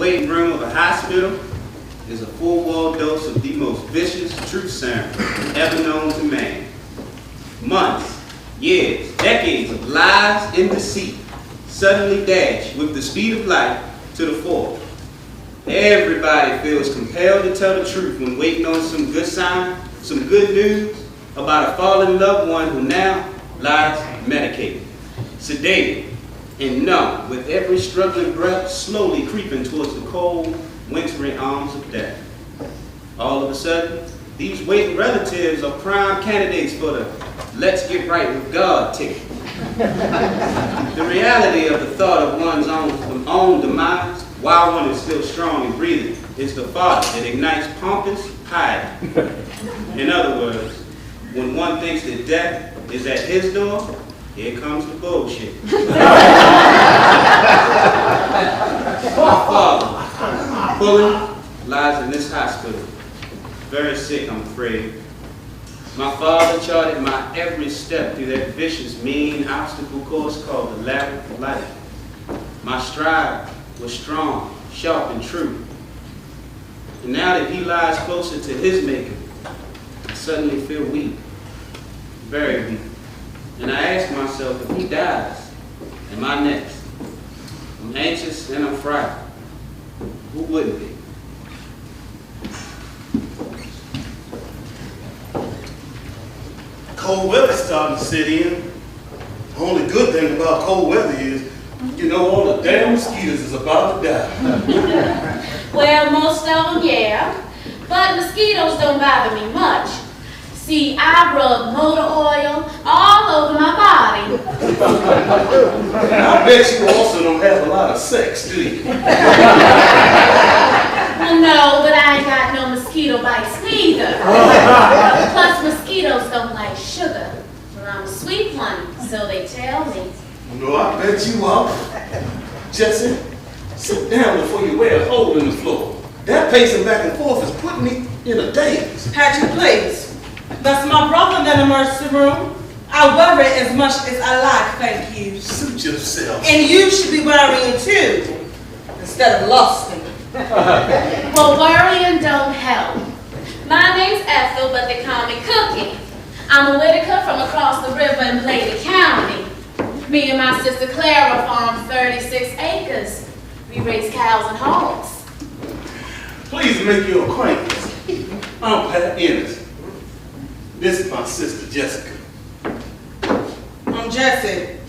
waiting room of a hospital is a full-wall dose of the most vicious truth serum ever known to man. Months, years, decades of lies and deceit suddenly dash with the speed of light to the fore. Everybody feels compelled to tell the truth when waiting on some good sign, some good news about a fallen loved one who now lies medicated, sedated, and numb, with every struggling breath slowly creeping towards the cold, wintry arms of death. All of a sudden, these waiting relatives are prime candidates for the let's get right with God ticket. The reality of the thought of one's own demise, while one is still strong and breathing, is the fire that ignites pompous piety. In other words, when one thinks that death is at his door, here comes the bullshit. My father, fully, lies in this hospital, very sick, I'm afraid. My father charted my every step through that vicious, mean obstacle course called the labyrinth of life. My stride was strong, sharp, and true. And now that he lies closer to his maker, I suddenly feel weak, very weak. And I ask myself, if he dies, am I next? I'm anxious and I'm frightened. Who wouldn't be? Cold weather's starting to set in. The only good thing about cold weather is, you know, all the damn mosquitoes is about to die. Well, most of them, yeah. But mosquitoes don't bother me much. See, I rub motor oil all over my body. I bet you also don't have a lot of sex, do you? Well, no, but I ain't got no mosquito bites neither. Plus, mosquitoes don't like sugar. But I'm a sweet one, so they tell me. No, I bet you are. Jesse, sit down before you wear a hole in the floor. That pacing back and forth is putting me in a daze. Patrick, please. That's my brother in the emergency room. I worry as much as I like, thank you. Suit yourself. And you should be worrying too, instead of lusting. Well, worrying don't help. My name's Ethel, but they call me Cookie. I'm a Whitaker from across the river in Blady County. Me and my sister Clara farm 36 acres. We raise cows and hogs. Please make your acquaintance. I'm Pat Ennis. This is my sister Jessica. I'm Jesse.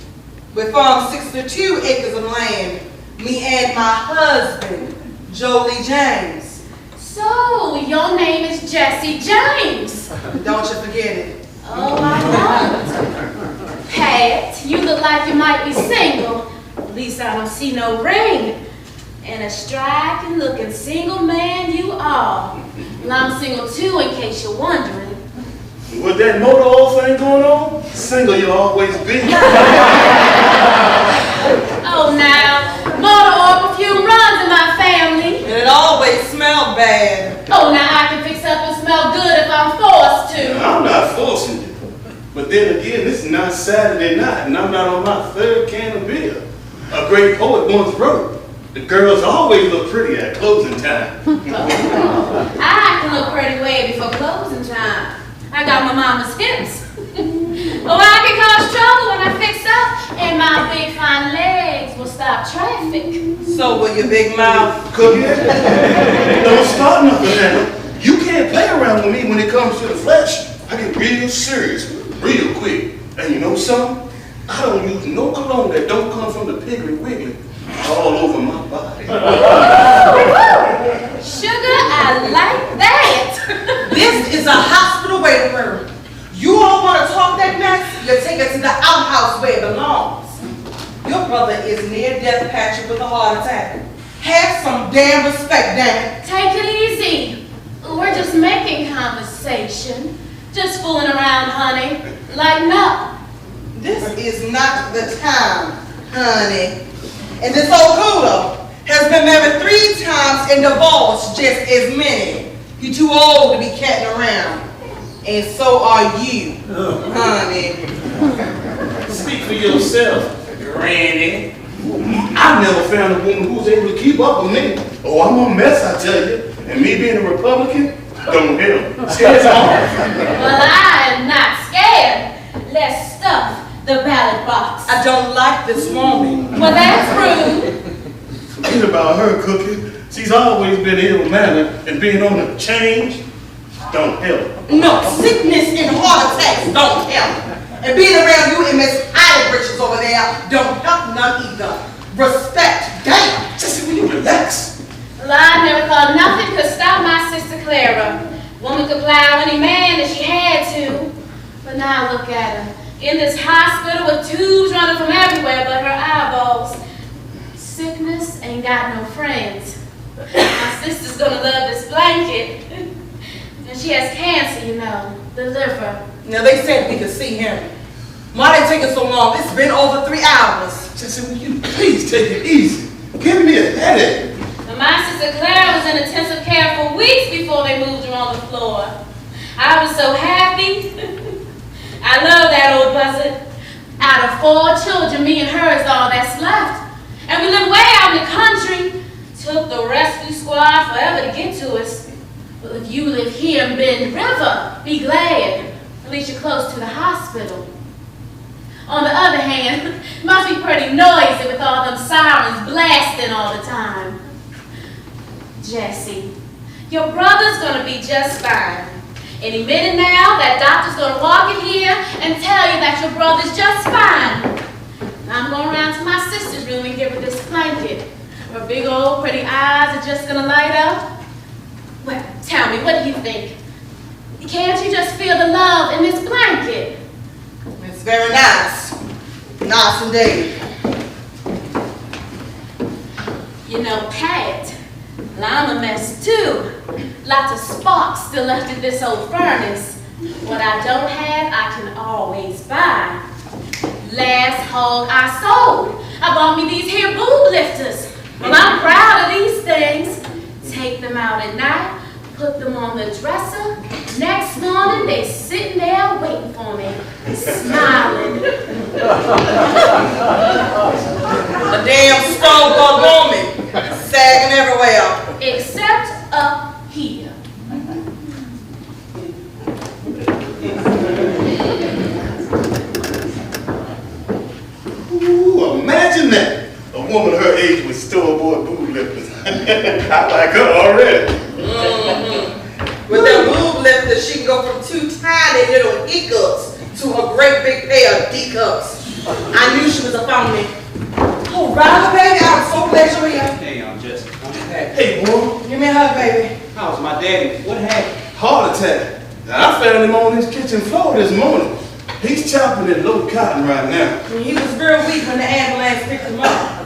We farm 62 acres of land. Me and my husband, Jolie James. So, your name is Jesse James. Don't you forget it. Oh, I won't. Pat, you look like you might be single. At least I don't see no ring. And a striking looking single man you are. Well, I'm single too, in case you're wondering. With that motor oil thing going on, single you'll always be. Oh, now, motor oil perfume runs in my family. And it always smelled bad. Oh, now I can fix up and smell good if I'm forced to. I'm not forcing you. But then again, this is not Saturday night, and I'm not on my third can of beer. A great poet once wrote, the girls always look pretty at closing time. I can look pretty way before closing time. I got my mama's hips. Oh, I can cause trouble when I fix up, and my big fine legs will stop traffic. So will your big mouth. Cookie, don't start nothing now. You can't play around with me when it comes to the flesh. I get real serious, real quick. And you know something? I don't use no cologne that don't come from the Piggly Wiggly all over my body. Sugar, I like that. This is a hospital waiting room. You all want to talk that mess? You take it to the outhouse where it belongs. Your brother is near death, Patrick, with a heart attack. Have some damn respect, damn it. Take it easy. We're just making conversation. Just fooling around, honey. Lighten up. This is not the time, honey. And this old cooler has been married 3 times and divorced just as many. You're too old to be catting around. And so are you, honey. Speak for yourself, Granny. I've never found a woman who's able to keep up with me. Oh, I'm a mess, I tell you. And me being a Republican, don't help. Scares hard. Well, I am not scared. Let's stuff the ballot box. I don't like this woman. Well, that's rude. Forget about her, Cookie. She's always been ill-mannered, and being on the change don't help. No, sickness and heart attacks don't help. And being around you and Miss Britches over there don't help none either. Respect, damn. Jesse, will you relax? Well, I never thought nothing could stop my sister Clara. Woman could plow any man if she had to. But now look at her. In this hospital with tubes running from everywhere but her eyeballs. Sickness ain't got no friends. My sister's gonna love this blanket. And she has cancer, you know, the liver. Now they said we could see him. Why they taking so long? It's been over 3 hours. Jesse, will you please take it easy? Give me a headache. And my sister Clara was in intensive care for weeks before they moved her on the floor. I was so happy. I love that old buzzard. Out of 4 children, me and her is all that's left. And we live way out in the country. Took the rescue squad forever to get to us. Well, if you live here in Bend River, be glad. At least you're close to the hospital. On the other hand, it must be pretty noisy with all them sirens blasting all the time. Jesse, your brother's gonna be just fine. Any minute now, that doctor's gonna walk in here and tell you that your brother's just fine. I'm going around to my sister's room and give her this blanket. Her big old pretty eyes are just gonna light up. Well, tell me, what do you think? Can't you just feel the love in this blanket? It's very nice. Nice indeed. You know, Pat, well, I'm a mess too. Lots of sparks still left in this old furnace. What I don't have, I can always buy. Last hog I sold, I bought me these here boob lifters. Well, I'm proud of these things. Take them out at night, put them on the dresser. Next morning, they sitting there waiting for me, smiling. A damn stone bug woman, sagging everywhere. Except up here. Ooh, imagine that. A woman her age with store-bought boob lifters. I like her already. With that boob lifter, she can go from 2 tiny little hiccups to a great big pair of D cups. I knew she was a phony. Oh, Ryder, baby, I'm so glad you're here. Hey, I'm Jesse. Hey, boy. Give me a hug, baby. How's my daddy? What happened? Heart attack. Now, I found him on his kitchen floor this morning. He's chopping at low cotton right now. He was real weak when the ambulance picked him up.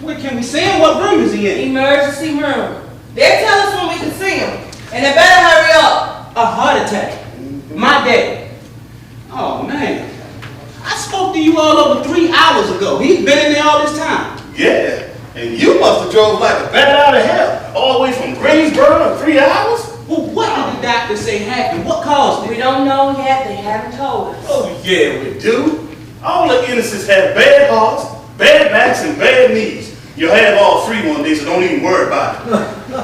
Where can we see him? What room is he in? Emergency room. They'll tell us when we can see him. And they better hurry up. A heart attack. My dad. Oh, man. I spoke to you all over 3 hours ago. He's been in there all this time. Yeah, and you must have drove like a bat out of hell, all the way from Greensboro in 3 hours? Well, what did the doctor say happened? What caused We it? don't know yet. They haven't told us. Oh, yeah, we do. All the innocents have bad hearts, bad backs, and bad knees. You'll have all 3 one day, so don't even worry about it.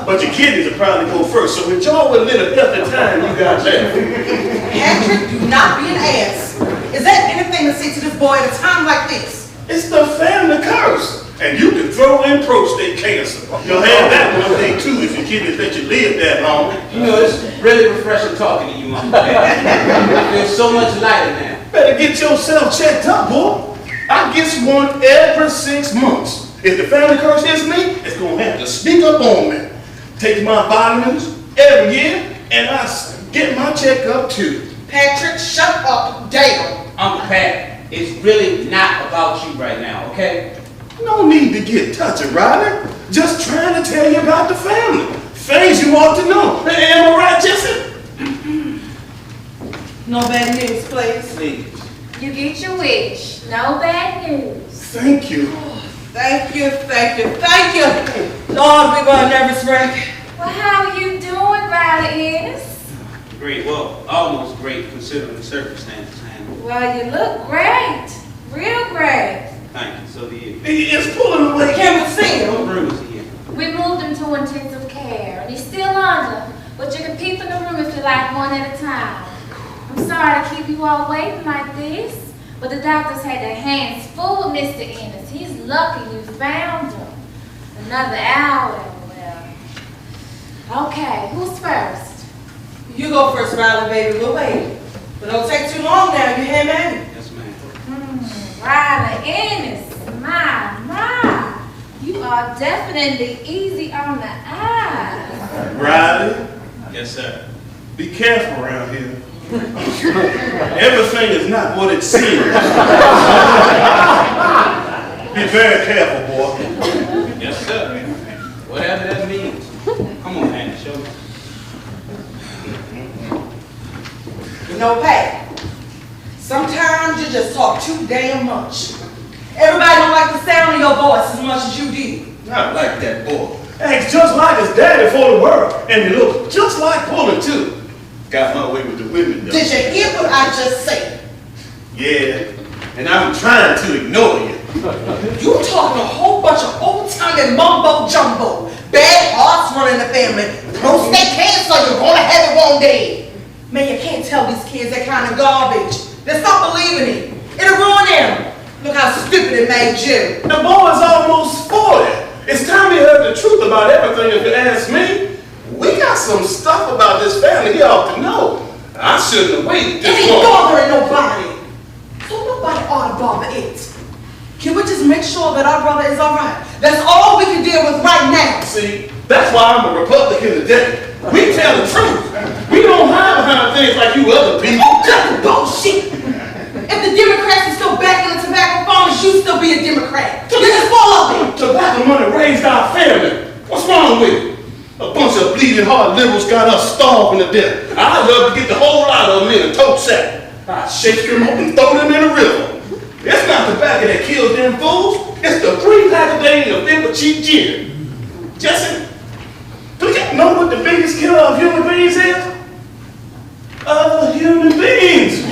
But your kidneys will probably go first, so enjoy what little healthy time you got left. Patrick, do not be an ass. Is there anything to say to this boy at a time like this? It's the family curse. And you can throw in prostate cancer. You'll have that one day too if your kidneys let you live that long. You know, it's really refreshing talking to you, Mom. I feel so much lighter now. Better get yourself checked up, boy. I get one every 6 months. If the family curse hits me, it's gonna have to sneak up on me. Take my vitamins every year, and I get my checkup too. Patrick, shut up, damn. Uncle Pat, it's really not about you right now, okay? No need to get touchy, Ryder. Just trying to tell you about the family. Things you ought to know. Am I right, Jesse? No bad news, please. Please. You get your wish. No bad news. Thank you. Thank you, thank you, thank you. Lord, we got a nervous wreck. Well, how are you doing, Riley? Great, well, almost great considering the circumstances. And Well, you look great. Real great. thank you. So he is. He is pulling away. Can we see What him? room is he in? We moved him to intensive care, and he's still under, but you can peep in the room if you like, one at a time. I'm sorry to keep you all waiting like this, but the doctors had their hands full with Mr. Ennis. He's lucky you found him. Another hour, well. Okay, who's first? You go first, Riley, baby. We'll wait. But don't take too long now, you hear me? Yes, ma'am. Riley Ennis, my. You are definitely easy on the eyes. Riley, Yes, sir. be careful around here. Everything is not what it seems. Be very careful, boy. Yes, sir. Whatever that means. Come on, Hannah, show me. You know, Pat, sometimes you just talk too damn much. Everybody don't like the sound of your voice as much as you do. Not like that boy. Acts just like his daddy for the world. And he looks just like Pulling, too. Got my way with the women, though. Did you hear what I just said? Yeah, and I'm trying to ignore you. You talking a whole bunch of old-timey mumbo-jumbo. Bad hearts running the family. Prostate cancer, you're gonna have it one day. Man, you can't tell these kids that kind of garbage. They stop believing it. It'll ruin them. Look how stupid it made you. The boy's almost 40. It's time he heard the truth about everything, if you ask me. We got some stuff about this family he ought to know. I shouldn't have waited It this ain't long. bothering nobody. So nobody ought to bother it. Can we just make sure that our brother is all right? That's all we can deal with right now. See, that's why I'm a Republican today. We tell the truth. We don't hide behind things like you other people. That's bullshit. If the Democrats are still backing the tobacco farmers, you still be a Democrat. You're just full of it. Tobacco money raised our family. What's wrong with it? A bunch of bleeding heart liberals got us starving to death. I'd love to get the whole lot of them in a tote sack. I'd shake them up and throw them in a river. It's not tobacco that kills them fools. It's the 3 pack a day and a fifth of cheap gin. Jesse, do you know what the biggest killer of human beings is? Other human beings.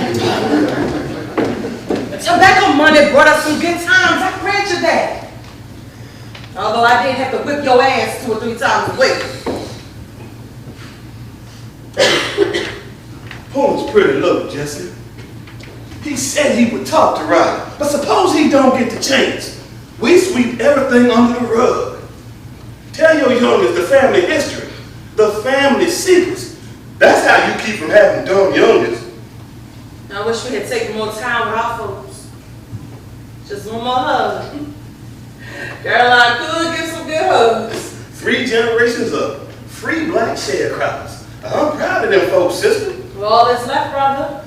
Tobacco money brought us some good times. I grant you that. Although I did have to whip your ass 2 or 3 times a week. Pulling's pretty low, Jesse. He said he would talk to Riley, but suppose he don't get the chance. We sweep everything under the rug. Tell your youngest the family history, the family secrets. That's how you keep from having dumb youngest. I wish we had taken more time with our folks. Just one more hug. Girl, I could give some good hugs. 3 generations of free black sharecroppers. I'm proud of them folks, sister. Well, all that's left, brother.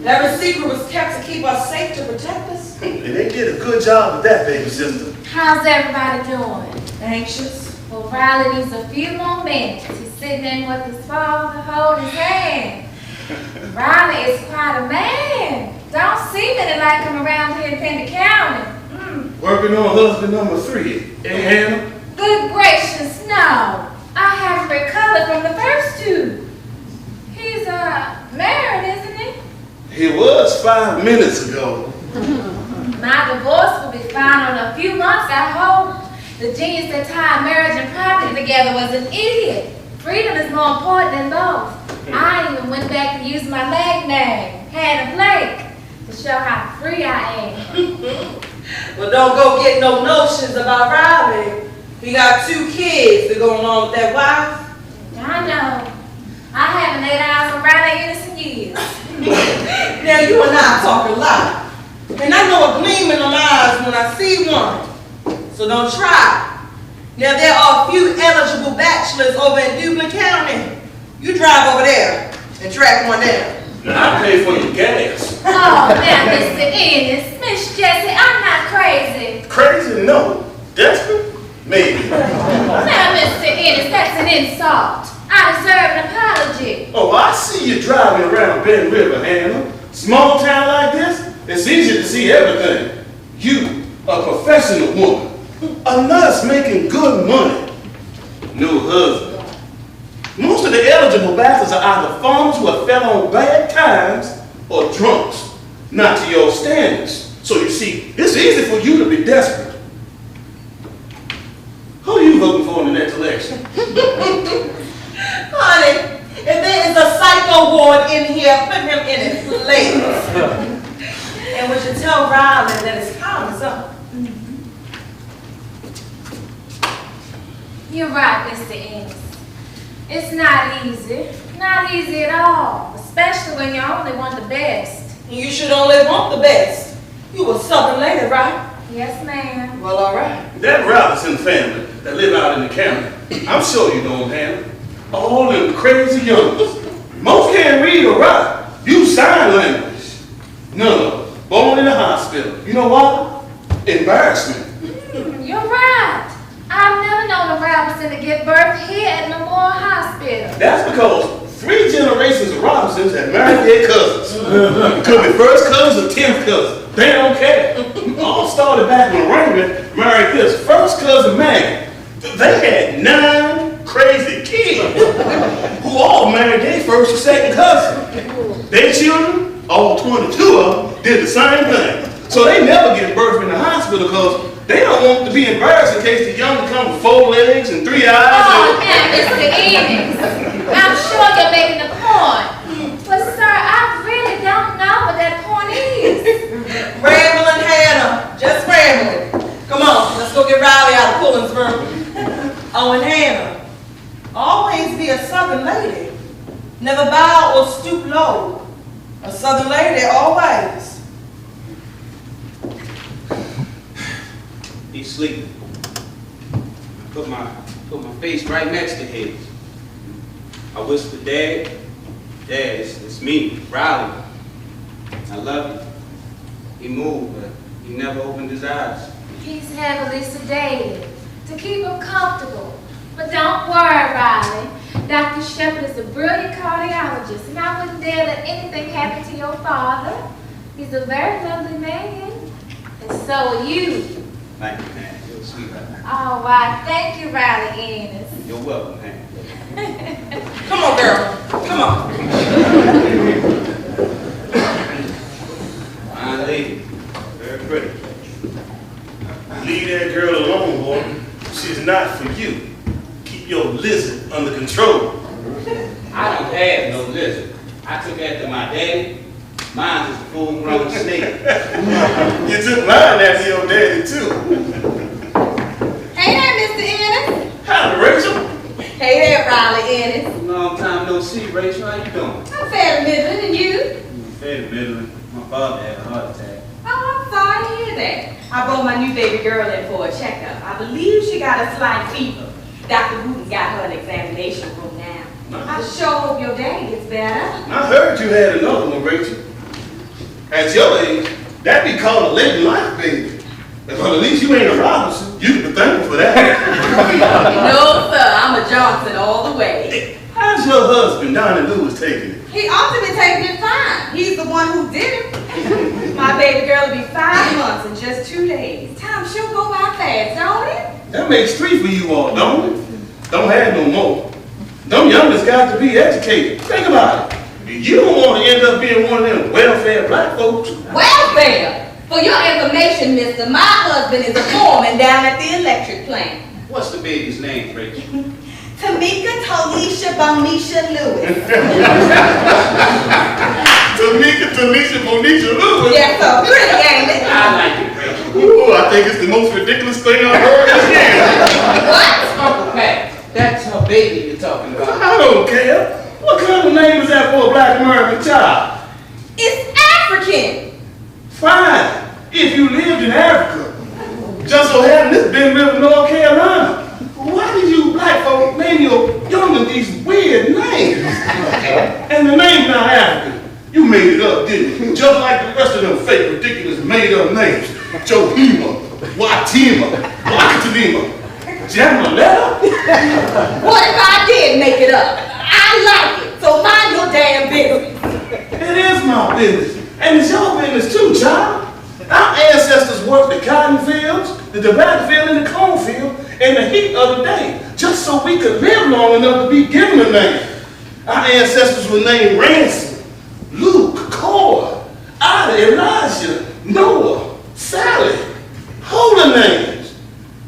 Every secret was kept to keep us safe, to protect us. And they did a good job with that, baby sister. How's everybody doing? Anxious? Well, Riley needs a few more minutes. He's sitting in with his father, holding his hand. Riley is quite a man. Don't see many like him around here in Penn County. Working on husband number 3, eh, Hannah? Good gracious, no. I haven't recovered from the first 2. He's, married, isn't he? He was 5 minutes ago. My divorce will be final in a few months, I hope. The genius that tied marriage and property together was an idiot. Freedom is more important than both. I even went back to use my leg name, Hannah Blake, to show how free I am. Well, don't go get no notions about Riley. He got 2 kids to go along with that wife. I know. I haven't laid eyes on Riley Ennis in years. Now, you and I talk a lot. And I know a gleam in them eyes when I see one. So don't try. Now, there are a few eligible bachelors over in Dublin County. You drive over there and track one down. I pay for your gas. Oh, now, Mr. Ennis, Miss Jessie, I'm not crazy. Crazy? No. Desperate? Maybe. Now, Mr. Ennis, that's an insult. I deserve an apology. Oh, I see you driving around Bend River, Hannah. Small town like this, it's easy to see everything. You, a professional woman, a nurse making good money, no husband. Most of the eligible bachelors are either farmers who have fell on bad times or drunks, not to your standards. So you see, it's easy for you to be desperate. Who are you voting for in the next election? Honey, if there is a psycho ward in here, put him in his place. And would you tell Riley that his time is up? You're right, Mr. Ennis. It's not easy. Not easy at all. Especially when you only want the best. You should only want the best. You a Southern lady, right? Yes, ma'am. Well, all right. That Robinson family that live out in the county, I'm sure you know them, Hannah. All them crazy youngsters. Most can't read or write. Use sign language. None of them. Born in the hospital. You know why? Embarrassment. You're right. I've never known a Robinson to give birth here at Memorial Hospital. That's because 3 generations of Robinsons have married their cousins. Could be first cousins or 10th cousins. They don't care. All started back when Raymond married his first cousin, Maggie. They had 9 crazy kids who all married their first or second cousin. Their children, all 22 of them, did the same thing. So they never get birth in the hospital because they don't want to be embarrassed in case the young come with 4 legs and 3 eyes. Oh, now, Mr. Ennis, I'm sure you're making a point. But, sir, I really don't know what that point is. Rambling, Hannah. Just rambling. Come on, let's go get Riley out of Pullen's room. Oh, and Hannah, always be a Southern lady. Never bow or stoop low. A Southern lady, always. He's sleeping. I put my face right next to his. I whispered, Dad, it's me, Riley. I love you. He moved, but he never opened his eyes. He's heavily sedated to keep him comfortable. But don't worry, Riley. Dr. Shepard is a brilliant cardiologist, and I wouldn't dare let anything happen to your father. He's a very lovely man, and so are you. Thank you, man. You're a sweetheart. All right, thank you, Riley Ennis. You're welcome, man. Come on, girl. Come on. Fine lady. Very pretty. Leave that girl alone, boy. She's not for you. Keep your lizard under control. I don't have no lizard. I took after my daddy. Mine is a full-grown snake. You took mine after your daddy, too. Hey there, Mr. Ennis. Howdy, Rachel. Hey there, Riley Ennis. Long time no see, Rachel. How you doing? I'm fairly middling, and you? Fairly middling. My father had a heart attack. Oh, I'm sorry to hear that. I brought my new baby girl in for a checkup. I believe she got a slight fever. Dr. Wooten's got her in the examination room now. I sure hope your daddy gets better. I heard you had another one, Rachel. At your age, that'd be called a late life baby. But at least you ain't a Robinson. You can be thankful for that. No, sir. I'm a Johnson all the way. How's your husband, Donnie Lewis, taking it? He ought to be taking it fine. He's the one who did it. My baby girl will be 5 months in just 2 days. Time sure go by fast, don't it? That makes 3 for you all, don't it? Don't have no more. Them youngest got to be educated. Think about it. You don't want to end up being one of them welfare black folks. Welfare. For your information, mister, my husband is a foreman down at the electric plant. What's the baby's name, Rachel? Tamika Tonisha Bonisha Lewis. Tanisha Bonisha Lewis. Yes, sir. Pretty, ain't it? I like it, Rachel. Ooh, I think it's the most ridiculous thing I've heard this year. What? Uncle Pat, that's her baby you're talking about. I don't care. What kind of name is that for a black American child? It's African. Fine, if you lived in Africa. Just so happened this Bend River, North Carolina. Why did you black folk name your youngin' these weird names? And the name's not African. You made it up, didn't you? Just like the rest of them fake, ridiculous, made-up names. Johima, Watima, Wakatanima, Jamaletta. What if I did make it up? I like it, so mind your damn business. It is my business. And it's your business too, child. Our ancestors worked the cotton fields, the tobacco field, and the cornfield in the heat of the day, just so we could live long enough to be given a name. Our ancestors were named Ransom, Luke, Cora, Ada, Elijah, Noah, Sally, holy names.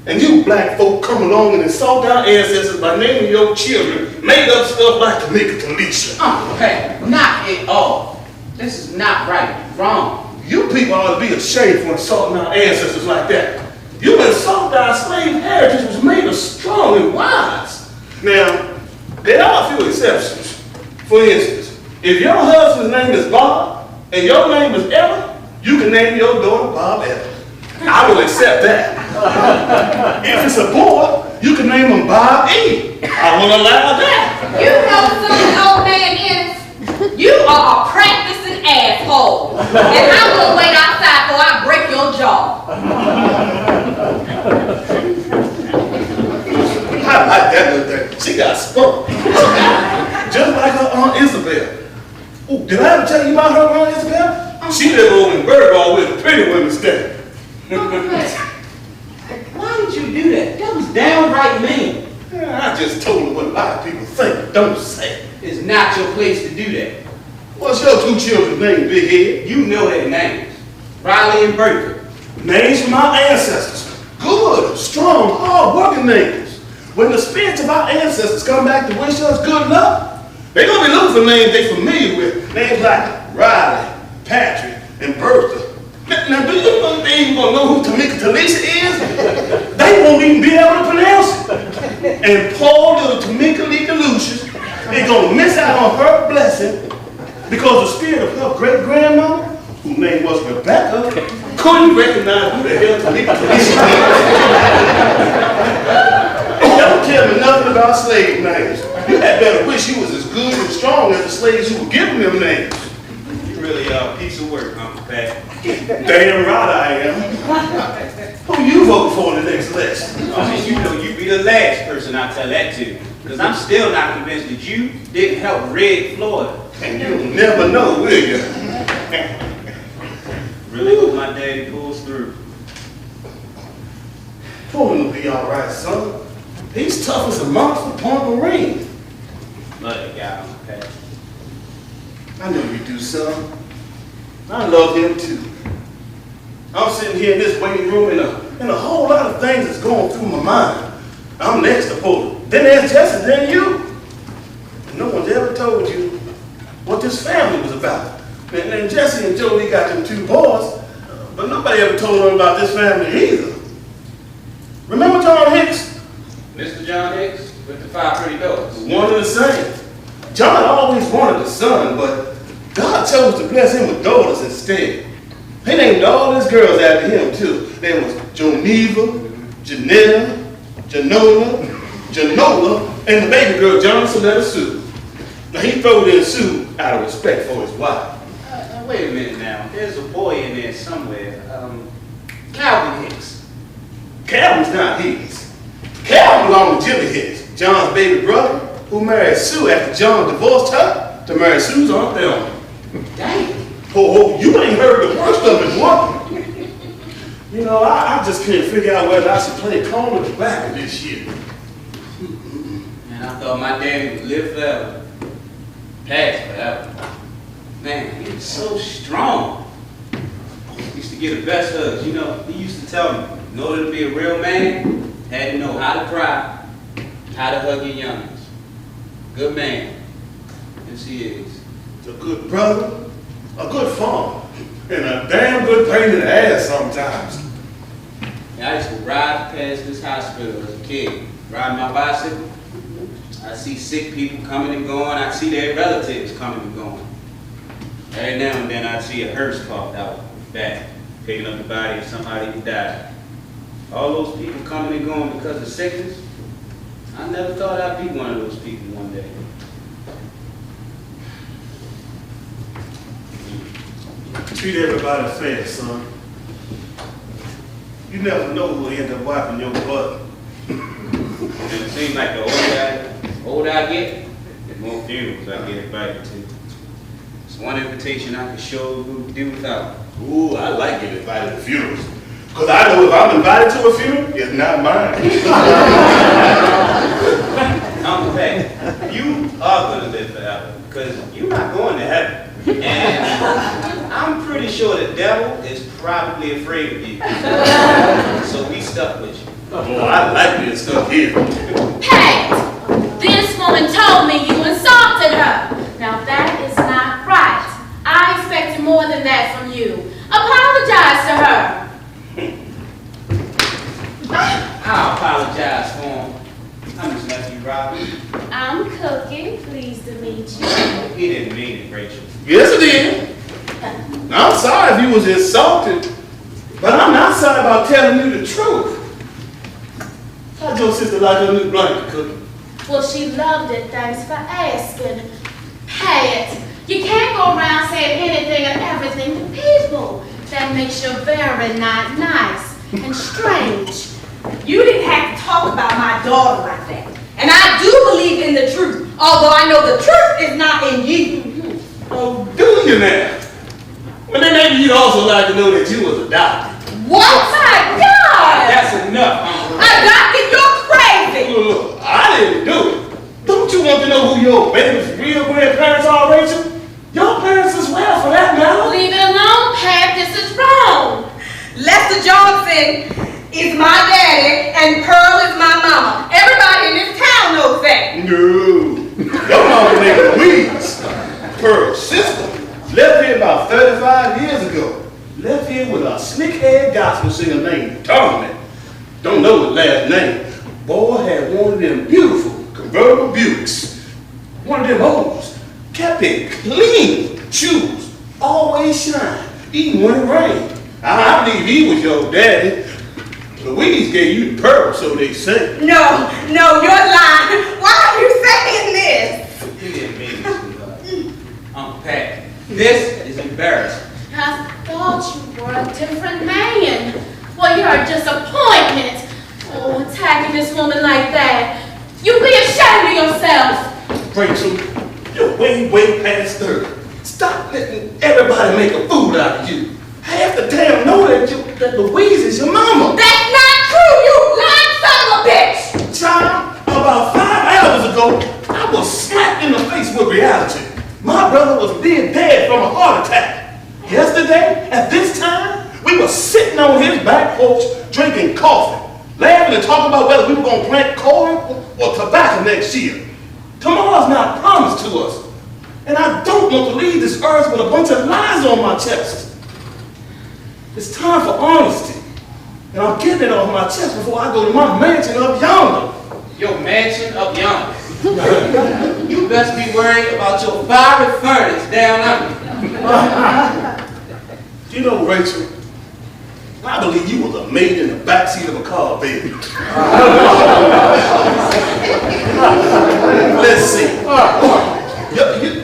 And you black folk come along and insult our ancestors by naming your children made up stuff like Tamika Talisha. Uncle Pat, knock it off. This is not right. Wrong. You people ought to be ashamed for insulting our ancestors like that. You insulted our slave heritage was made us strong and wise. Now, there are a few exceptions. For instance, if your husband's name is Bob and your name is Ella, you can name your daughter Bob Ella. I will accept that. If it's a boy, you can name him Bob E. I will allow that. You know something, old man Ennis? You are a practicing asshole. And I'm gonna wait outside before I break your jaw. I like that little thing. She got spunk. Just like her Aunt Isabel. Oh, did I ever tell you about her Aunt Isabel? She lived over in Birdball with a pretty women stay. Why did you do that? That was downright mean. I just told her what a lot of people think, don't say. It's not your place to do that. What's your two children's name, Big Head? You know their names. Riley and Bertha. Names from our ancestors. Good, strong, hard-working names. When the spirits of our ancestors come back to wish us good luck, they're going to be looking for names they're familiar with. Names like Riley, Patrick, and Bertha. Now, do you know they ain't going to know who Tamika Talisha is? They won't even be able to pronounce it. And poor little Tamika Lee Delucius is going to miss out on her blessing because the spirit of her great-grandmother, whose name was Rebecca, couldn't recognize who the hell Tamika Talisha is. Don't tell me nothing about slave names. You had better wish you was as good and strong as the slaves who were giving them names. You really are a piece of work, Uncle Pat. Damn right I am. Who you vote for in the next election? I mean, you know you'd be the last person I tell that to. Because I'm still not convinced that you didn't help rig Florida. And you'll never know, will you? Really hope my daddy pulls through. Pulling will be all right, son. He's tough as a monster Point Marine. Love the guy, Uncle Pat. I know you do, son. I love him too. I'm sitting here in this waiting room and a whole lot of things is going through my mind. I'm next to Polar. Then there's Jesse, then you. And no one's ever told you what this family was about. And Jesse and Jolie got them two boys, but nobody ever told them about this family either. Remember John Hicks? Mr. John Hicks with the 5 pretty daughters. One and the same. John always wanted a son, but God chose to bless him with daughters instead. He named all his girls after him too. There was Joneva, Janetta, Janola, and the baby girl Johnson Sue. Now he threw in Sue out of respect for his wife. Wait a minute now. There's a boy in there somewhere. Calvin Hicks. Calvin's not his. Calvin belonged to Jimmy Hicks, John's baby brother, who married Sue after John divorced her to marry Sue's Aunt Thelma. Dang. Oh, you ain't heard the worst of it, what? You know, I just can't figure out whether I should play corner or back this year. Man, I thought my daddy would live forever. Pass forever. Man, he was so strong. He used to get the best hugs. You know, he used to tell me, in order to be a real man, had to know how to cry, how to hug your youngins. Good man. Yes, he is. A good brother, a good father, and a damn good pain in the ass sometimes. Yeah, I used to ride past this hospital as a kid, riding my bicycle. I see sick people coming and going. I see their relatives coming and going. Every now and then I see a hearse parked out back, picking up the body of somebody who died. All those people coming and going because of sickness. I never thought I'd be one of those people one day. Treat everybody fair, son. You never know who'll end up wiping your butt. And it seems like the older I get, the more funerals I get invited to. It's one invitation I can sure do without. Ooh, I like getting invited to funerals. Because I know if I'm invited to a funeral, it's not mine. Uncle Pat, you are going to live forever because you're not going to heaven. And I'm pretty sure the devil is probably afraid of you. So we stuck with you. Oh, I like being stuck here. Pat, this woman told me you insulted her. Now that is not right. I expected more than that from you. Apologize to her. I'll apologize for him. I'm his nephew, Robert. I'm Cookie. Pleased to meet you. He didn't mean it, Rachel. Yes, it is. I'm sorry if you was insulted, but I'm not sorry about telling you the truth. How'd your sister like her new blanket, Cookie? Well, she loved it. Thanks for asking. Pat, you can't go around saying anything and everything to people. That makes you very not nice and strange. You didn't have to talk about my daughter like that. And I do believe in the truth, although I know the truth is not in you. Oh, do you now? Well, then maybe you'd also like to know that you was adopted. What? My God! That's enough, Uncle. Adopted, you're crazy! Look, I didn't do it. Don't you want to know who your baby's real grandparents are, Rachel? Your parents as well, for that matter. Leave it alone, Pat. This is wrong. Lester Johnson is my daddy and Pearl is my mama. Everybody in this town knows that. No. Your mama named Louise, Pearl's sister, left here about 35 years ago. Left here with a slick-haired gospel singer named Tommy. Don't know his last name. Boy had one of them beautiful convertible Buicks. One of them hoes. Kept it clean. Shoes always shine, even when it rained. I believe he was your daddy. Louise gave you the pearl, so they say. No, you're lying. Why are you saying this? He didn't mean it, sweetheart. Uncle Pat, this is embarrassing. I thought you were a different man. Well, you're a disappointment. Oh, attacking this woman like that. You be ashamed of yourself. Rachel, you're way past 30. Stop letting everybody make a fool out of you. Half the town know that Louise is your mama. That's not true, you lying son of a bitch! Child, about 5 hours ago, I was slapped in the face with reality. My brother was dead from a heart attack. Yesterday, at this time, we were sitting on his back porch drinking coffee, laughing and talking about whether we were going to plant corn or tobacco next year. Tomorrow's not promised to us, and I don't want to leave this earth with a bunch of lies on my chest. It's time for honesty, and I'm getting it off my chest before I go to my mansion up yonder. Your mansion up yonder. You best be worried about your fiery furnace down under. You know, Rachel, I believe you was a maid in the backseat of a car, baby. Let's see.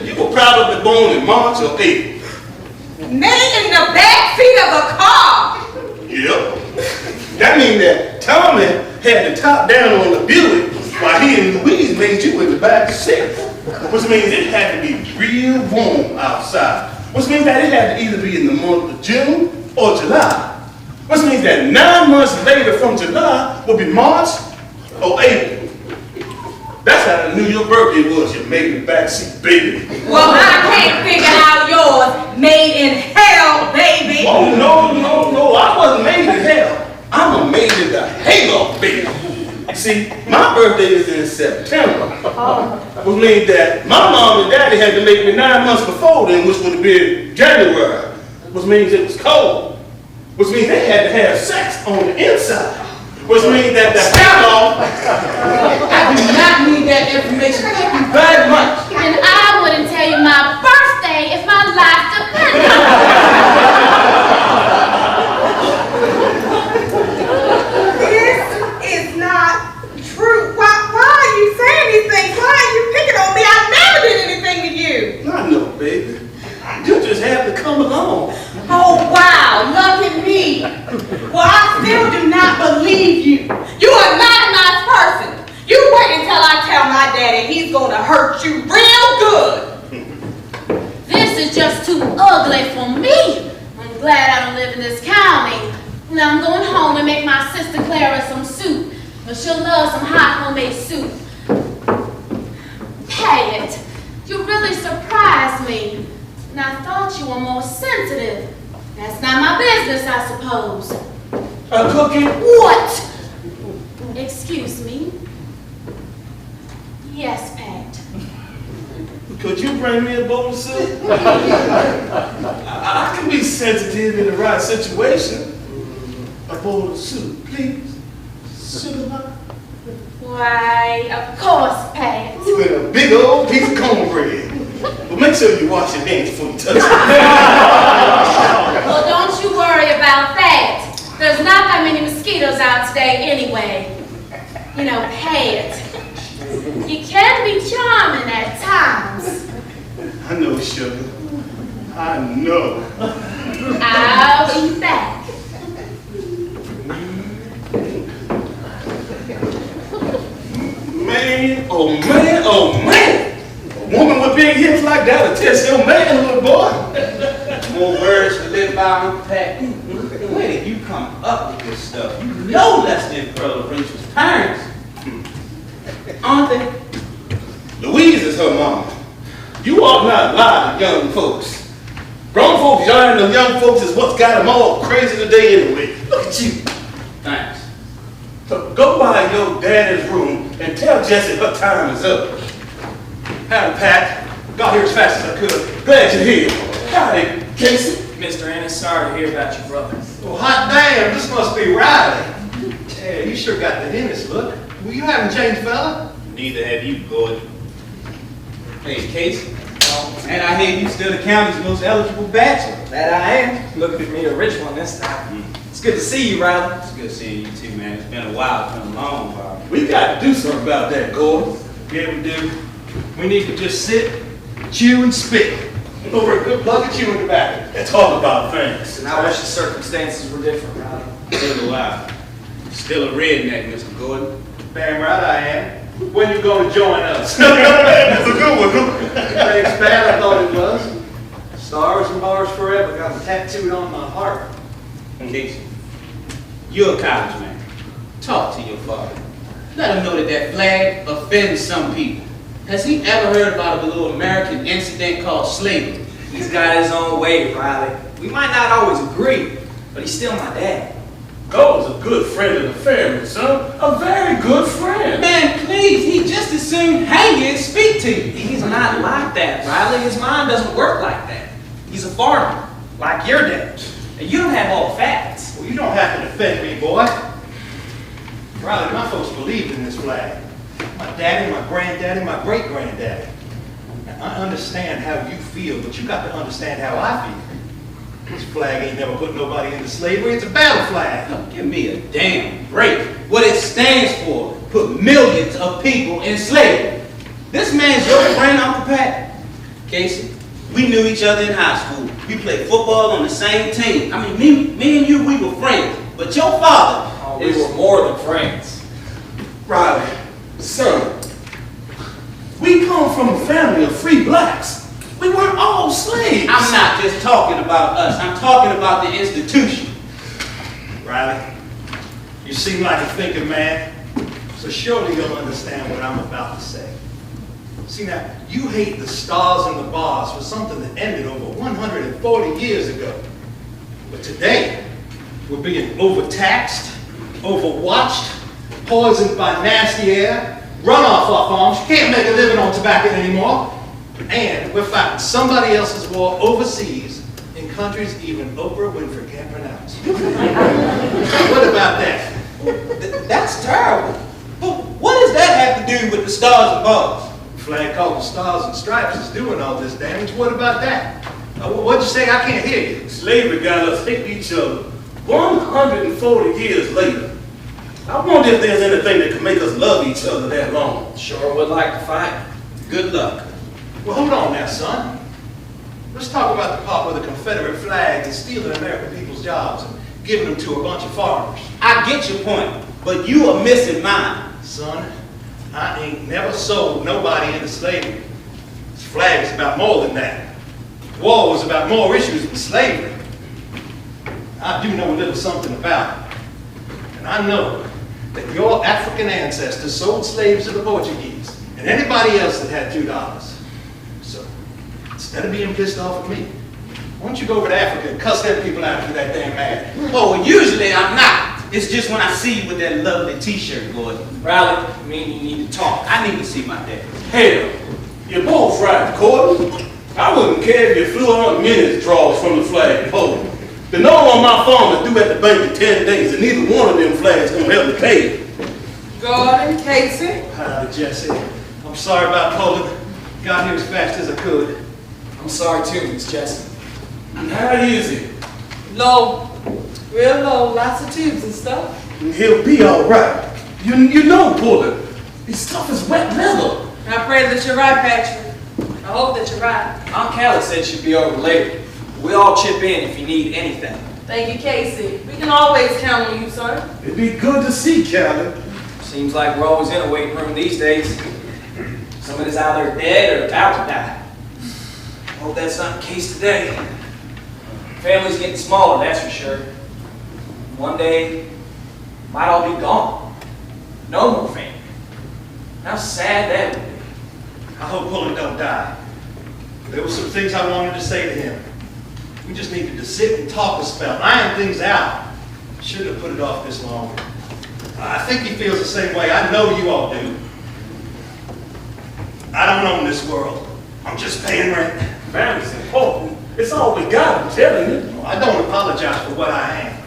You were probably born in March or April. Made in the backseat of a car! Yep. That means that Tommy had the top down on the Buick while he and Louise made you in the back seat. Which means it had to be real warm outside. Which means that it had to either be in the month of June or July. Which means that 9 months later from July would be March or April. That's how the New York birthday was, you made in the backseat, baby. Well, I can't figure out yours. Made in hell, baby. Oh, no, I wasn't made in hell. I'm a made in the halo, baby. See, my birthday is in September. Which means that my mom and daddy had to make me 9 months before then, which would have been January. Which means it was cold. Which means they had to have sex on the inside. Which means that the halo. I do not need that information. Thank you very much. And I wouldn't tell you my birthday if my life depended on it. This is not true. Why are you saying these things? Why are you picking on me? I never did anything to you. I know, baby. You just have to come along. Oh, wow. Look at me. Well, I still do not believe you. You are not a nice person. You wait until I tell my daddy he's going to hurt you real good. This is just too ugly for me. I'm glad I don't live in this county. Now I'm going home and make my sister Clara some soup. But she'll love some hot homemade soup. Pat, you really surprised me. And I thought you were more sensitive. That's not my business, I suppose. Cookie? What? Excuse me? Yes, Pat. Could you bring me a bowl of soup? I can be sensitive in the right situation. A bowl of soup, please. Sugar pie? Why, of course, Pat. With a big old piece of cornbread. But make sure you wash your hands before you touch it. Well, don't you worry about that. There's not that many mosquitoes out today anyway. You know, Pat, you can be charming at times. I know, sugar. I know. I'll be back. Man, oh man, oh man! A woman with big hips like that will test your man, little boy. More words to live by, Uncle Pat. Where did you come up with this stuff? You know less than Pearl of Rachel's parents. Aren't they? Louise is her mama. You ought not lie to young folks. Grown folks yarning to young folks is what's got them all crazy today anyway. Look at you. Thanks. So go by your daddy's room and tell Jessie her time is up. Howdy, Pat. Got here as fast as I could. Glad you're here. Howdy, Casey. Mr. Ennis, sorry to hear about your brother. Well, hot damn, this must be Riley. Yeah, you sure got the Ennis look. Well, you haven't changed, fella. Neither have you, Gordon. Hey, Casey. And I hear you still the county's most eligible bachelor. That I am. Looking at me a rich one this time. It's good to see you, Riley. It's good seeing you too, man. It's been a while. It's been a long while. We got to do something about that, Gordon. Yeah, we do. We need to just sit, chew, and spit over a good plug of chewing tobacco. And talk about things. And I wish the circumstances were different, Riley. So do I. Still a redneck, Mr. Gordon. Damn right I am. When you going to join us? That's a good one. Thanks, Pat. I thought it was. Stars and bars forever got tattooed on my heart. Casey, you're a college man. Talk to your father. Let him know that that flag offends some people. Has he ever heard about a little American incident called slavery? He's got his own way, Riley. We might not always agree, but he's still my dad. Go's a good friend of the family, son. A very good friend. Man, please, he just as soon hang you and speak to you. He's not like that, Riley. His mind doesn't work like that. He's a farmer, like your dad. And you don't have all the facts. Well, you don't have to defend me, boy. Riley, my folks believed in this flag. My daddy, my granddaddy, my great-granddaddy. Now, I understand how you feel, but you got to understand how I feel. This flag ain't never put nobody into slavery. It's a battle flag. Oh, give me a damn break. What it stands for, put millions of people in slavery. This man's your friend, Uncle Pat. Casey, we knew each other in high school. We played football on the same team. I mean, me and you, we were friends. But your father We were more than friends. Riley, son, we come from a family of free blacks. We weren't all slaves. I'm not just talking about us. I'm talking about the institution. Riley, you seem like a thinking man, so surely you'll understand what I'm about to say. See now, you hate the stars and the bars for something that ended over 140 years ago. But today, we're being overtaxed, overwatched, poisoned by nasty air, run off our farms, can't make a living on tobacco anymore, and we're fighting somebody else's war overseas in countries even Oprah Winfrey can't pronounce. What about that? That's terrible. But what does that have to do with the stars and bars? The flag called the Stars and Stripes is doing all this damage. What about that? What'd you say? I can't hear you. Slavery got us hating each other 140 years later. I wonder if there's anything that can make us love each other that long. Sure would like to fight. Good luck. Well, hold on now, son. Let's talk about the part where the Confederate flag is stealing American people's jobs and giving them to a bunch of foreigners. I get your point, but you are missing mine. Son, I ain't never sold nobody into slavery. This flag is about more than that. War was about more issues than slavery. I do know a little something about it. And I know that your African ancestors sold slaves to the Portuguese and anybody else that had $2. So, instead of being pissed off at me, why Why don't you go over to Africa and cuss them people out if you're that damn mad? Oh, well, usually I'm not. It's just when I see you with that lovely t-shirt, Gordon. Riley, I mean, you need to talk. I need to see my dad. Hell, you're both right, Gordon. I wouldn't care if you flew 100 minutes draws from the flagpole. The norm on my farm is due at the bank in 10 days, and neither one of them flags gonna help me pay it. Gordon, Casey. Howdy, Jesse. I'm sorry about Poland. Got here as fast as I could. I'm sorry too, Miss Jessie. How is he? Low. Real low. Lots of tubes and stuff. He'll be all right. You know, Pullin. His stuff is wet leather. I pray that you're right, Patrick. I hope that you're right. Aunt Callie said she'd be over later. We all chip in if you need anything. Thank you, Casey. We can always count on you, sir. It'd be good to see Callie. Seems like we're always in a waiting room these days. Somebody's either dead or about to die. I hope that's not the case today. Family's getting smaller, that's for sure. One day, might all be gone. No more family. How sad that would be. I hope Pullen don't die. There were some things I wanted to say to him. We just needed to sit and talk a spell, iron things out. Shouldn't have put it off this long. I think he feels the same way. I know you all do. I don't own this world. I'm just paying rent. Family's important. It's all we got, I'm telling you. I don't apologize for what I am.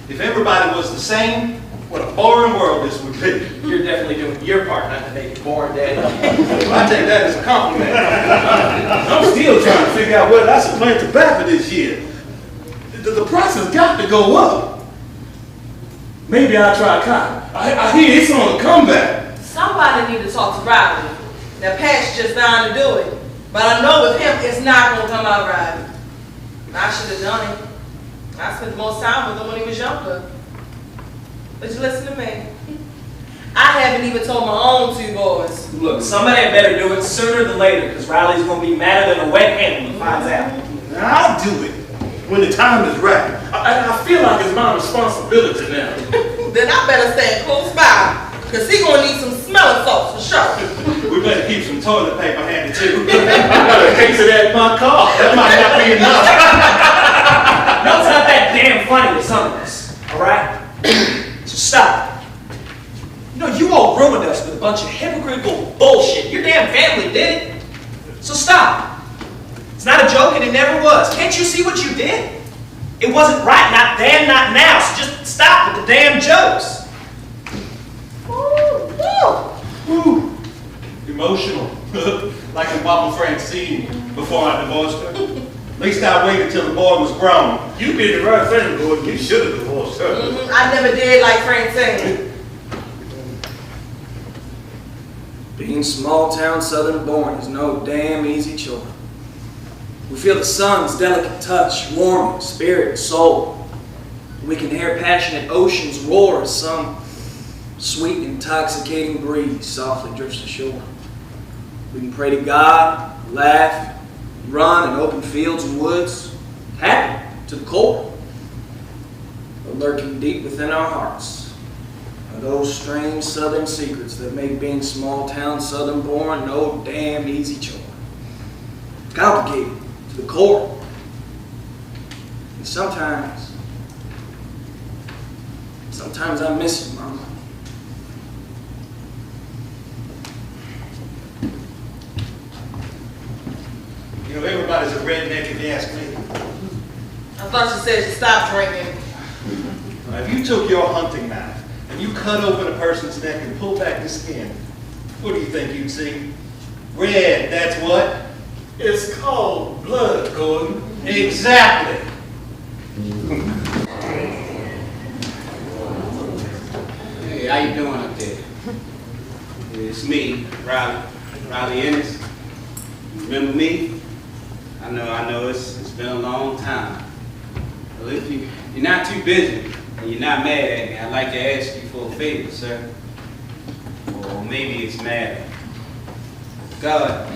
If everybody was the same, what a boring world this would be. You're definitely doing your part not to make it boring, Daddy. I take that as a compliment. I'm still trying to figure out whether I should plant tobacco this year. The price has got to go up. Maybe I'll try cotton. I hear it's on a comeback. Somebody need to talk to Riley. Now, Pat's just down to do it. But I know with him, it's not going to come out right. I should have done it. I spent the most time with him when he was younger. But you listen to me. I haven't even told my own two boys. Look, somebody had better do it sooner than later, because Riley's going to be madder than a wet hen when he finds out. I'll do it when the time is right. I feel like it's my responsibility now. Then I better stand close by, because he's going to need some smelling salts for sure. We better keep some toilet paper handy too. I got a case of that in my car. That might not be enough. No, it's not that damn funny to some of us, all right? So stop. You know, you all ruined us with a bunch of hypocritical bullshit. Your damn family did it. So stop. It's not a joke and it never was. Can't you see what you did? It wasn't right, not then, not now. So just stop with the damn jokes. Woo. Emotional. Like in Mama Francine before I divorced her. At least I waited till the boy was grown. You did the right thing, Gordon. You should have divorced her. I never did like Francine. Being small-town southern born is no damn easy chore. We feel the sun's delicate touch, warming spirit and soul. We can hear passionate oceans roar as some sweet, intoxicating breeze softly drifts ashore. We can pray to God, laugh, run in open fields and woods, happy to the core. But lurking deep within our hearts are those strange southern secrets that make being small-town southern born no damn easy chore. Complicated to the core. And sometimes I miss you, Mama. You know, everybody's a redneck if you ask me. I thought you said you stopped drinking. Now, if you took your hunting knife and you cut open a person's neck and pulled back the skin, what do you think you'd see? Red, that's what? It's called blood, Gordon. Exactly. Hey, how you doing up there? It's me, Riley Ennis. Remember me? I know it's been a long time. Well, if you're not too busy and you're not mad at me, I'd like to ask you for a favor, sir. Or maybe it's mad. God,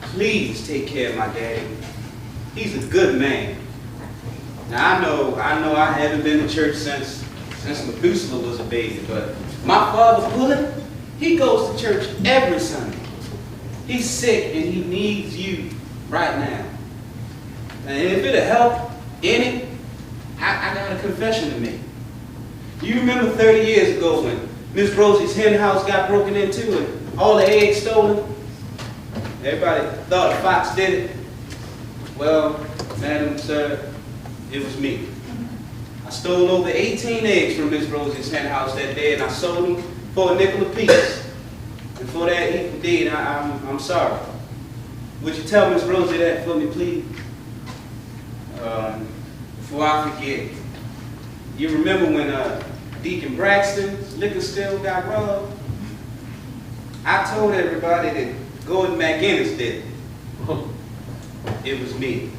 please take care of my daddy. He's a good man. Now I know I haven't been to church since Methuselah was a baby, but my father Pullen, he goes to church every Sunday. He's sick and he needs you right now. And if it'll help any, I got a confession to make. You remember 30 years ago when Miss Rosie's hen house got broken into and all the eggs stolen? Everybody thought a fox did it. Well, madam, sir, it was me. I stole over 18 eggs from Miss Rosie's hen house that day, and I sold them for a nickel apiece. And for that evil deed, I'm sorry. Would you tell Miss Rosie that for me, please? Before I forget, you remember when Deacon Braxton's liquor still got robbed? I told everybody that Gordon McInnes did it. It was me.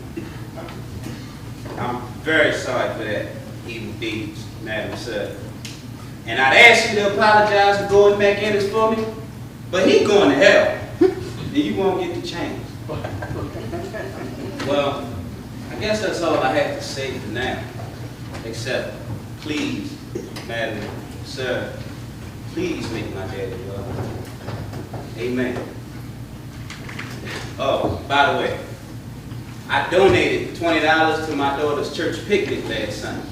I'm very sorry for that evil deed, Madam Sir. And I'd ask you to apologize to Gordon McInnes for me, but he's going to hell, and you won't get the change. Well, I guess that's all I have to say for now, except please, Madam Sir, please make my daddy well. Amen. Oh, by the way, I donated $20 to my daughter's church picnic last Sunday,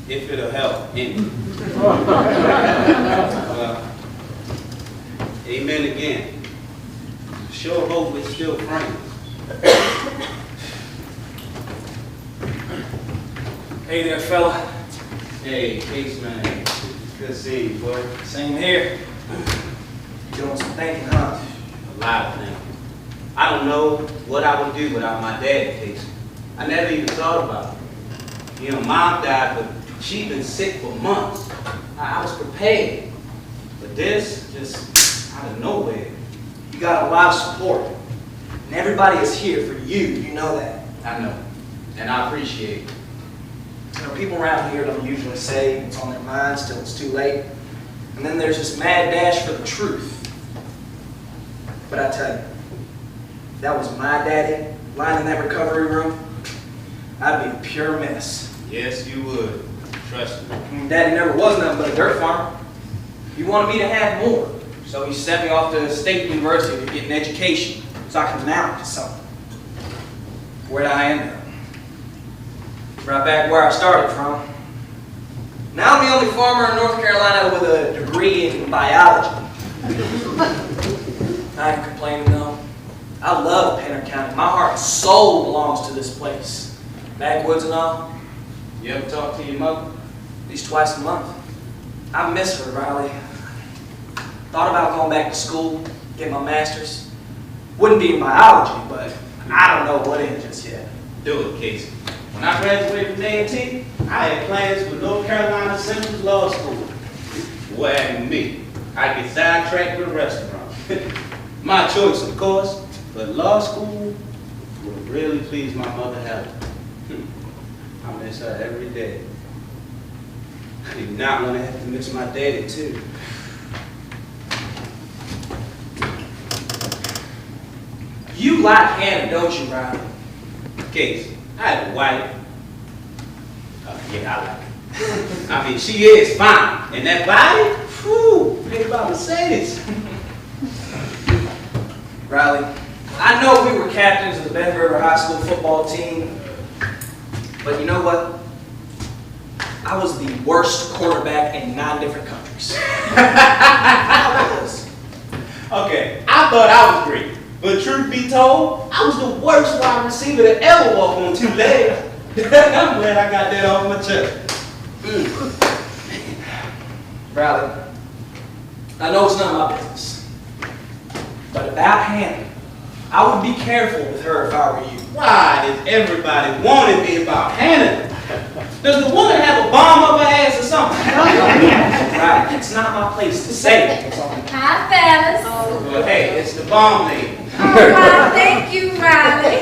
if it'll help any. Well, amen again. Sure hope we're still friends. Hey there, fella. Hey, Case man. Good seeing you, boy. Same here. Doing some thinking, huh? A lot of things. I don't know what I would do without my dad, Case. I never even thought about it. You know, Mom died, but she'd been sick for months. I was prepared. But this, just out of nowhere. You got a lot of support. And everybody is here for you. You know that. I know. And I appreciate it. You know, people around here don't usually say what's on their minds till it's too late. And then there's this mad dash for the truth. But I tell you, if that was my daddy lying in that recovery room, I'd be a pure mess. Yes, you would. Trust me. Daddy never was nothing but a dirt farmer. He wanted me to have more. So he sent me off to State University to get an education so I can amount to something. Where'd I end up? Right back where I started from. Now I'm the only farmer in North Carolina with a degree in biology. I ain't complaining though. I love Penner County. My heart and soul belongs to this place. Backwoods and all. You ever talk to your mother? At least twice a month. I miss her, Riley. Thought about going back to school, get my master's. Wouldn't be in biology, but I don't know what in just yet. Do it, Casey. When I graduated from A&T, I had plans for North Carolina Central Law School. Well, me, I get sidetracked with a restaurant. My choice, of course, but law school would really please my mother Helen. I miss her every day. I do not want to have to miss my daddy, too. You like Hannah, don't you, Riley? Casey, I had a wife. Yeah, I like her. I mean, she is fine. And that body, whew, think about Mercedes. Riley, I know we were captains of the Bend River High School football team, but you know what? I was the worst quarterback in 9 different countries. I was. Okay, I thought I was great. But truth be told, I was the worst wide receiver to ever walk on 2 legs. I'm glad I got that off my chest. Riley, I know it's none of my business, but about Hannah, I would be careful with her if I were you. Why does everybody want to be about Hannah? Does the woman have a bomb up her ass or something? Riley, it's not my place to say it. Hi, fellas. Well, hey, it's the bomb lady. All right, thank you, Riley.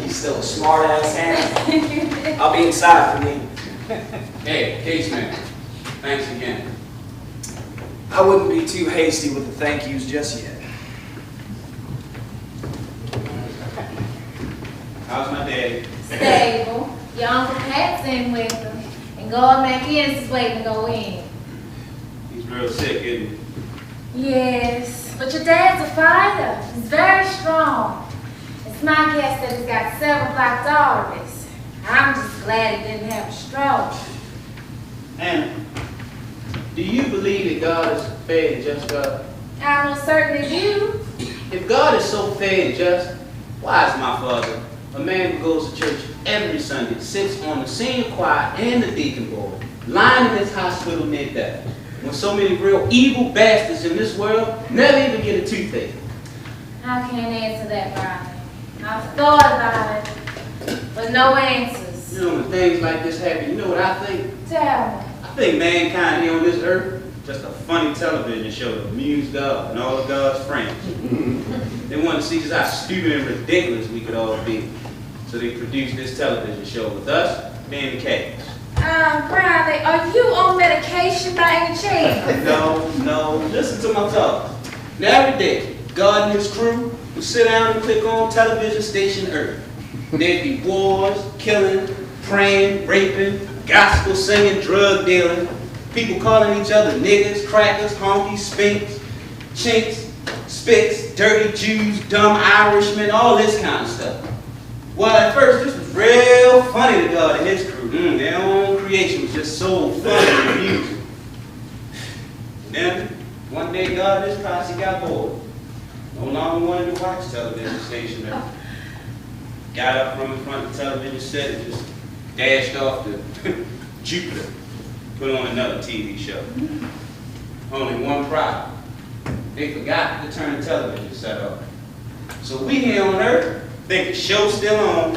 He's still a smart-ass Hannah. I'll be inside for me. Hey, Case man, thanks again. I wouldn't be too hasty with the thank yous just yet. How's my daddy? Stable. Your Uncle Pat's in with him. And Gordon McInnes is waiting to go in. He's real sick, isn't he? Yes, but your dad's a fighter. He's very strong. His It's my guess that he's got several blocked arteries. I'm just glad he didn't have a stroke. Anna, do you believe that God is fair and just God? I most certainly do. If God is so fair and just, why is my father, a man who goes to church every Sunday, sits on the senior choir and the deacon board, lying in his hospital near death, when so many real evil bastards in this world never even get a toothache? I can't answer that, Brian. I've thought about it, but no answers. You know, when things like this happen, you know what I think? Tell me. I think mankind here on this earth, just a funny television show to amuse God and all of God's friends. They want to see just how stupid and ridiculous we could all be. So they produced this television show with us being the cats. Brian, are you on medication by any chance? No, listen to my talk. Now every day, God and his crew would sit down and click on television station Earth. There'd be wars, killing, praying, raping, gospel singing, drug dealing, people calling each other niggas, crackers, honkies, spinks, chinks, spicks, dirty Jews, dumb Irishmen, all this kind of stuff. Well, at first, this was real funny to God and his crew. Their own creation was just so funny and amusing. Then, one day, God and his posse got bored. No longer wanted to watch television station Earth. Got up from in front of the television set and just dashed off to Jupiter. Put on another TV show. Only one problem. They forgot to turn the television set off. So we here on Earth think the show's still on.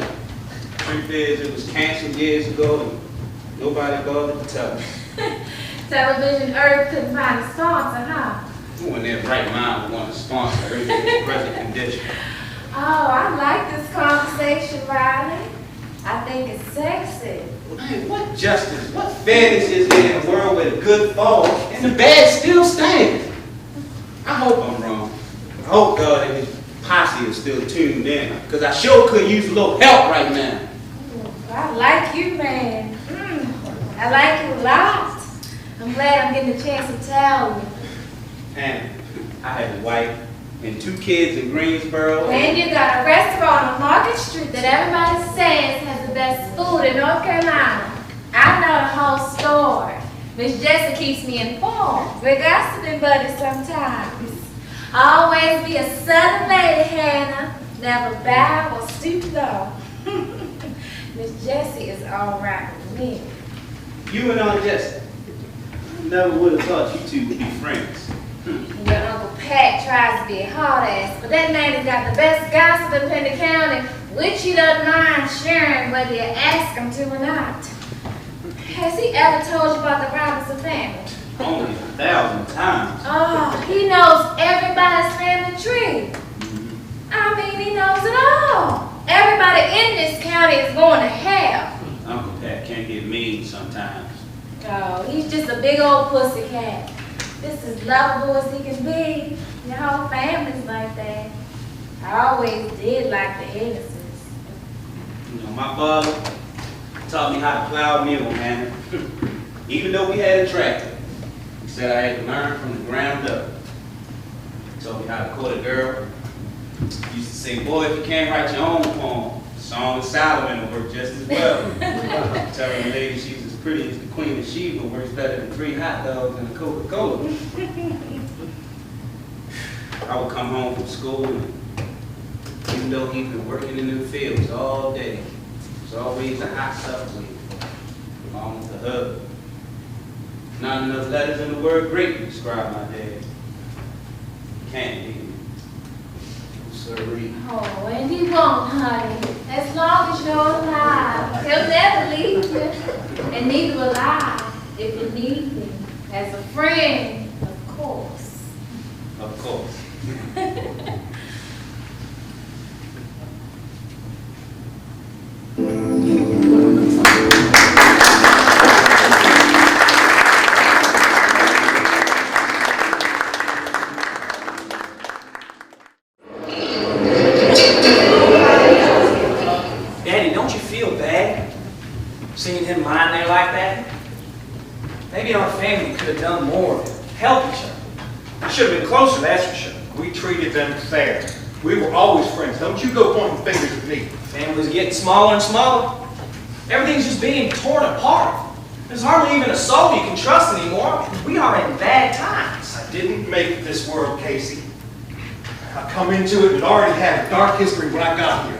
Truth is, it was canceled years ago and nobody bothered to tell us. Television Earth couldn't find a sponsor, huh? Who in their right mind would want to sponsor Earth in its present condition? Oh, I like this conversation, Riley. I think it's sexy. Man, what justice, what fairness is there in a world where the good fall and the bad still stand? I hope I'm wrong. I hope God and his posse is still tuned in, because I sure could use a little help right now. I like you, man. I like you a lot. I'm glad I'm getting a chance to tell you. And I have a wife and 2 kids in Greensboro. And you got a restaurant on Market Street that everybody says has the best food in North Carolina. I know the whole story. Miss Jessie keeps me informed. We got to be buddies sometimes. Always be a southern lady, Hannah. Never bow or stoop low. Miss Jessie is all right with me. You and Aunt Jessie. I never would have thought you two would be friends. Your Uncle Pat tries to be a hard ass, but that man has got the best gossip in Pender County, which he doesn't mind sharing whether you ask him to or not. Has he ever told you about the Robinson family? Only 1,000 times. Oh, he knows everybody's family tree. I mean, he knows it all. Everybody in this county is going to hell. Uncle Pat can get mean sometimes. Oh, he's just a big old pussycat. This is lovable as he can be. Your whole family's like that. I always did like the innocence. You know, my father taught me how to plow a mule, man. Even though we had a tractor, he said I had to learn from the ground up. He taught me how to court a girl. He used to say, boy, if you can't write your own poem, the Song of Solomon will work just as well. Telling the lady she's as pretty as the Queen of Sheba works better than 3 hot dogs and a Coca-Cola. I would come home from school, and even though he'd been working in the fields all day, there's always a hot subway, along with a hug. Not enough letters in the word great to describe my dad. Can't be. Sorry. Oh, and he won't, honey. As long as you're alive. He'll never leave you. And neither will I, if you need me. As a friend, of course. Of course. Daddy, don't you feel bad seeing him lying there like that? Maybe our family could have done more to help each other. I should have been closer, that's for sure. We treated them fair. We were always friends. Don't you go pointing fingers at me. Family's getting smaller and smaller. Everything's just being torn apart. There's hardly even a soul you can trust anymore. We are in bad times. I didn't make this world, Casey. I come into it and already had a dark history when I got here.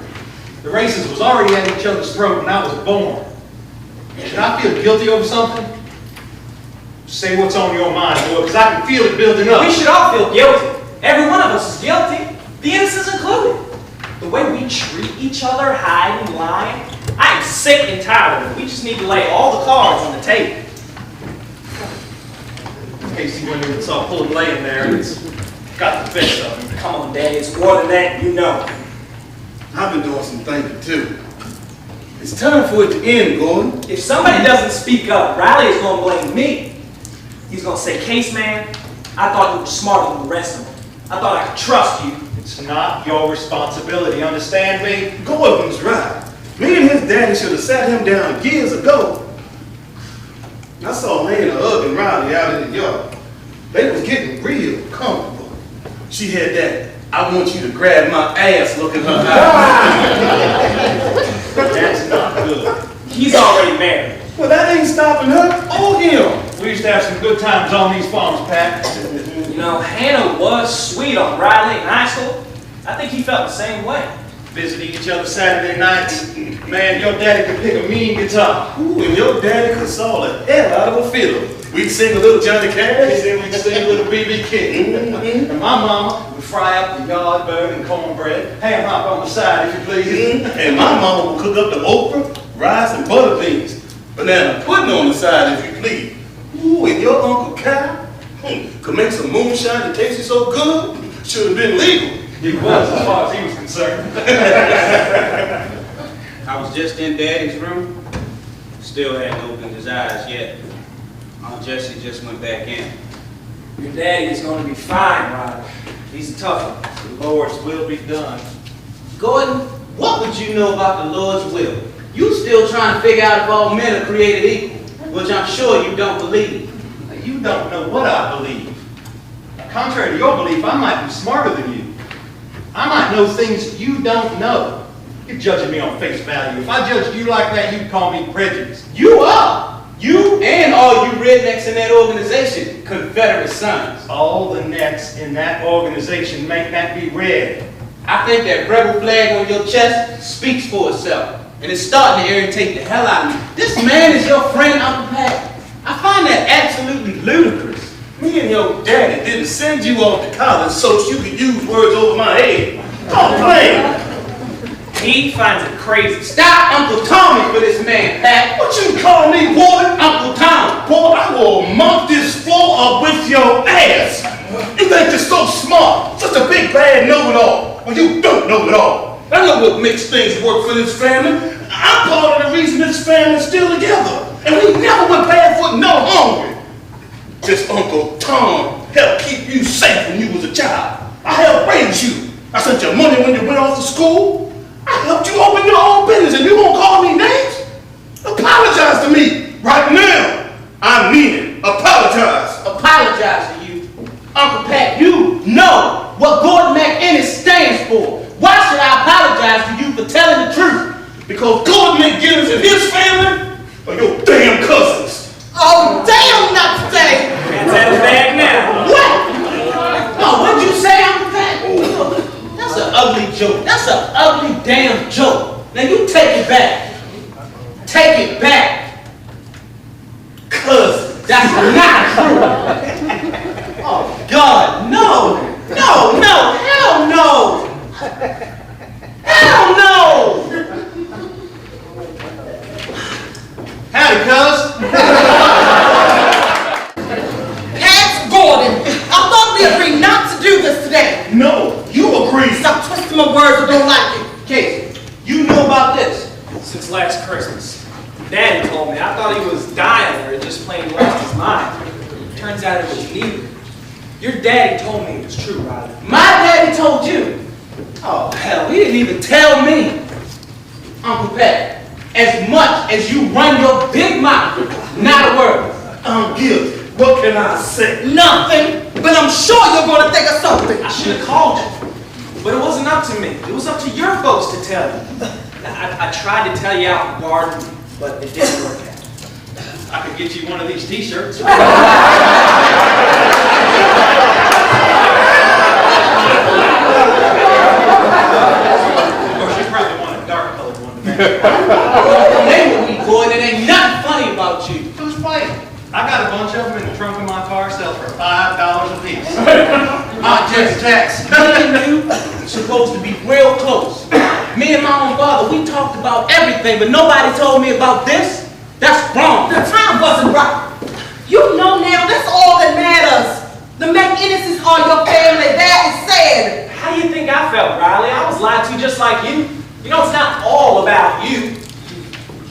The races was already at each other's throat when I was born. Should I feel guilty over something? Say what's on your mind, boy, because I can feel it building up. We should all feel guilty. Every one of us is guilty. The innocents included. The way we treat each other, hiding, lying. I am sick and tired of it. We just need to lay all the cards on the table. Casey went in and saw Pullen laying there and it's got the best of him. Come on, Daddy. It's more than that, you know. I've been doing some thinking too. It's time for it to end, Gordon. If somebody doesn't speak up, Riley is going to blame me. He's going to say, Case, man, I thought you were smarter than the rest of them. I thought I could trust you. It's not your responsibility, understand me? Gordon's right. Me and his daddy should have sat him down years ago. I saw Lena hugging Riley out in the yard. They was getting real comfortable. She had that, I want you to grab my ass look in her eye. That's not good. He's already married. Well, that ain't stopping her or him. We used to have some good times on these farms, Pat. You know, Hannah was sweet on Riley in high school. I think he felt the same way. Visiting each other Saturday nights. Man, your daddy could pick a mean guitar. Ooh, and your daddy could saw the hell out of a fiddle. We'd sing a little Johnny Cash. And then we'd sing a little B.B. King. And my mama would fry up the yard bird and cornbread. Ham hock on the side, if you please. And my mama would cook up the okra, rice, and butter beans. Banana pudding on the side, if you please. Ooh, and your Uncle Cal could make some moonshine that tasted so good, should have been legal. He was, as far as he was concerned. I was just in Daddy's room. Still hadn't opened his eyes yet. Aunt Jessie just went back in. Your daddy is going to be fine, Riley. He's a tough one. The Lord's will be done. Gordon, what would you know about the Lord's will? You still trying to figure out if all men are created equal, which I'm sure you don't believe. Now, you don't know what I believe. Now, contrary to your belief, I might be smarter than you. I might know things you don't know. You're judging me on face value. If I judged you like that, you'd call me prejudiced. You are. You and all you rednecks in that organization, Confederate Sons. All the necks in that organization make that be red. I think that rebel flag on your chest speaks for itself. And it's starting to irritate the hell out of me. This man is your friend, Uncle Pat. I find that absolutely ludicrous. Me and your daddy didn't send you off to college so you could use words over my head. Don't blame. He finds it crazy. Stop Uncle Tommy for this man, Pat. What you call me, boy? Uncle Tommy. Boy, I will mop this floor up with your ass. You think you're so smart, such a big bad know-it-all. Well, you don't know it all. I know what makes things work for this family. I'm part of the reason this family's still together. And we never went barefoot nor hungry. Just Uncle Tom helped keep you safe when you was a child. I helped raise you. I sent you money when you went off to school. I helped you open your own business and you gonna call me names? Apologize to me right now. I mean it. Apologize. Apologize to you. Uncle Pat, you know what Gordon McInnes stands for. Why should I apologize to you for telling the truth? Because Gordon McGinnis and his family are your damn cousins. Oh, damn, not today. Man's at his bag now. What? No, what'd you say, Uncle Pat? That's an ugly joke. That's an ugly damn joke. Now you take it back. Take it back. Cause that's not true. Oh God, no. No, no, hell no. Hell no. Howdy, cuz. Pat Gordon, I thought we agreed not to do this today. No, you agree. Stop twisting my words, I don't like it. Casey, you know about this. Since last Christmas. Daddy told me. I thought he was dying or just plain lost his mind. Turns out it was neither. Your daddy told me it was true, Riley. My daddy told you. Oh hell, he didn't even tell me. Uncle Pat, as much as you run your big mouth, not a word. I'm guilty. What can I say? Nothing, but I'm sure you're going to think of something. I should have called you. But it wasn't up to me. It was up to your folks to tell you. I tried to tell you out in the garden, but it didn't work out. I could get you one of these t-shirts. Of course, you probably want a dark colored one. Name with me, boy. There ain't nothing funny about you. Who's playing? I got a bunch of them in the trunk of my car, sell for $5 a piece. Just tax. me and you supposed to be real close. Me and my own father, we talked about everything, but nobody told me about this. That's wrong. The time wasn't right. You know now, that's all that matters. The McInneses are your family, that is said. How do you think I felt, Riley? I was lied to just like you. You know, it's not all about you.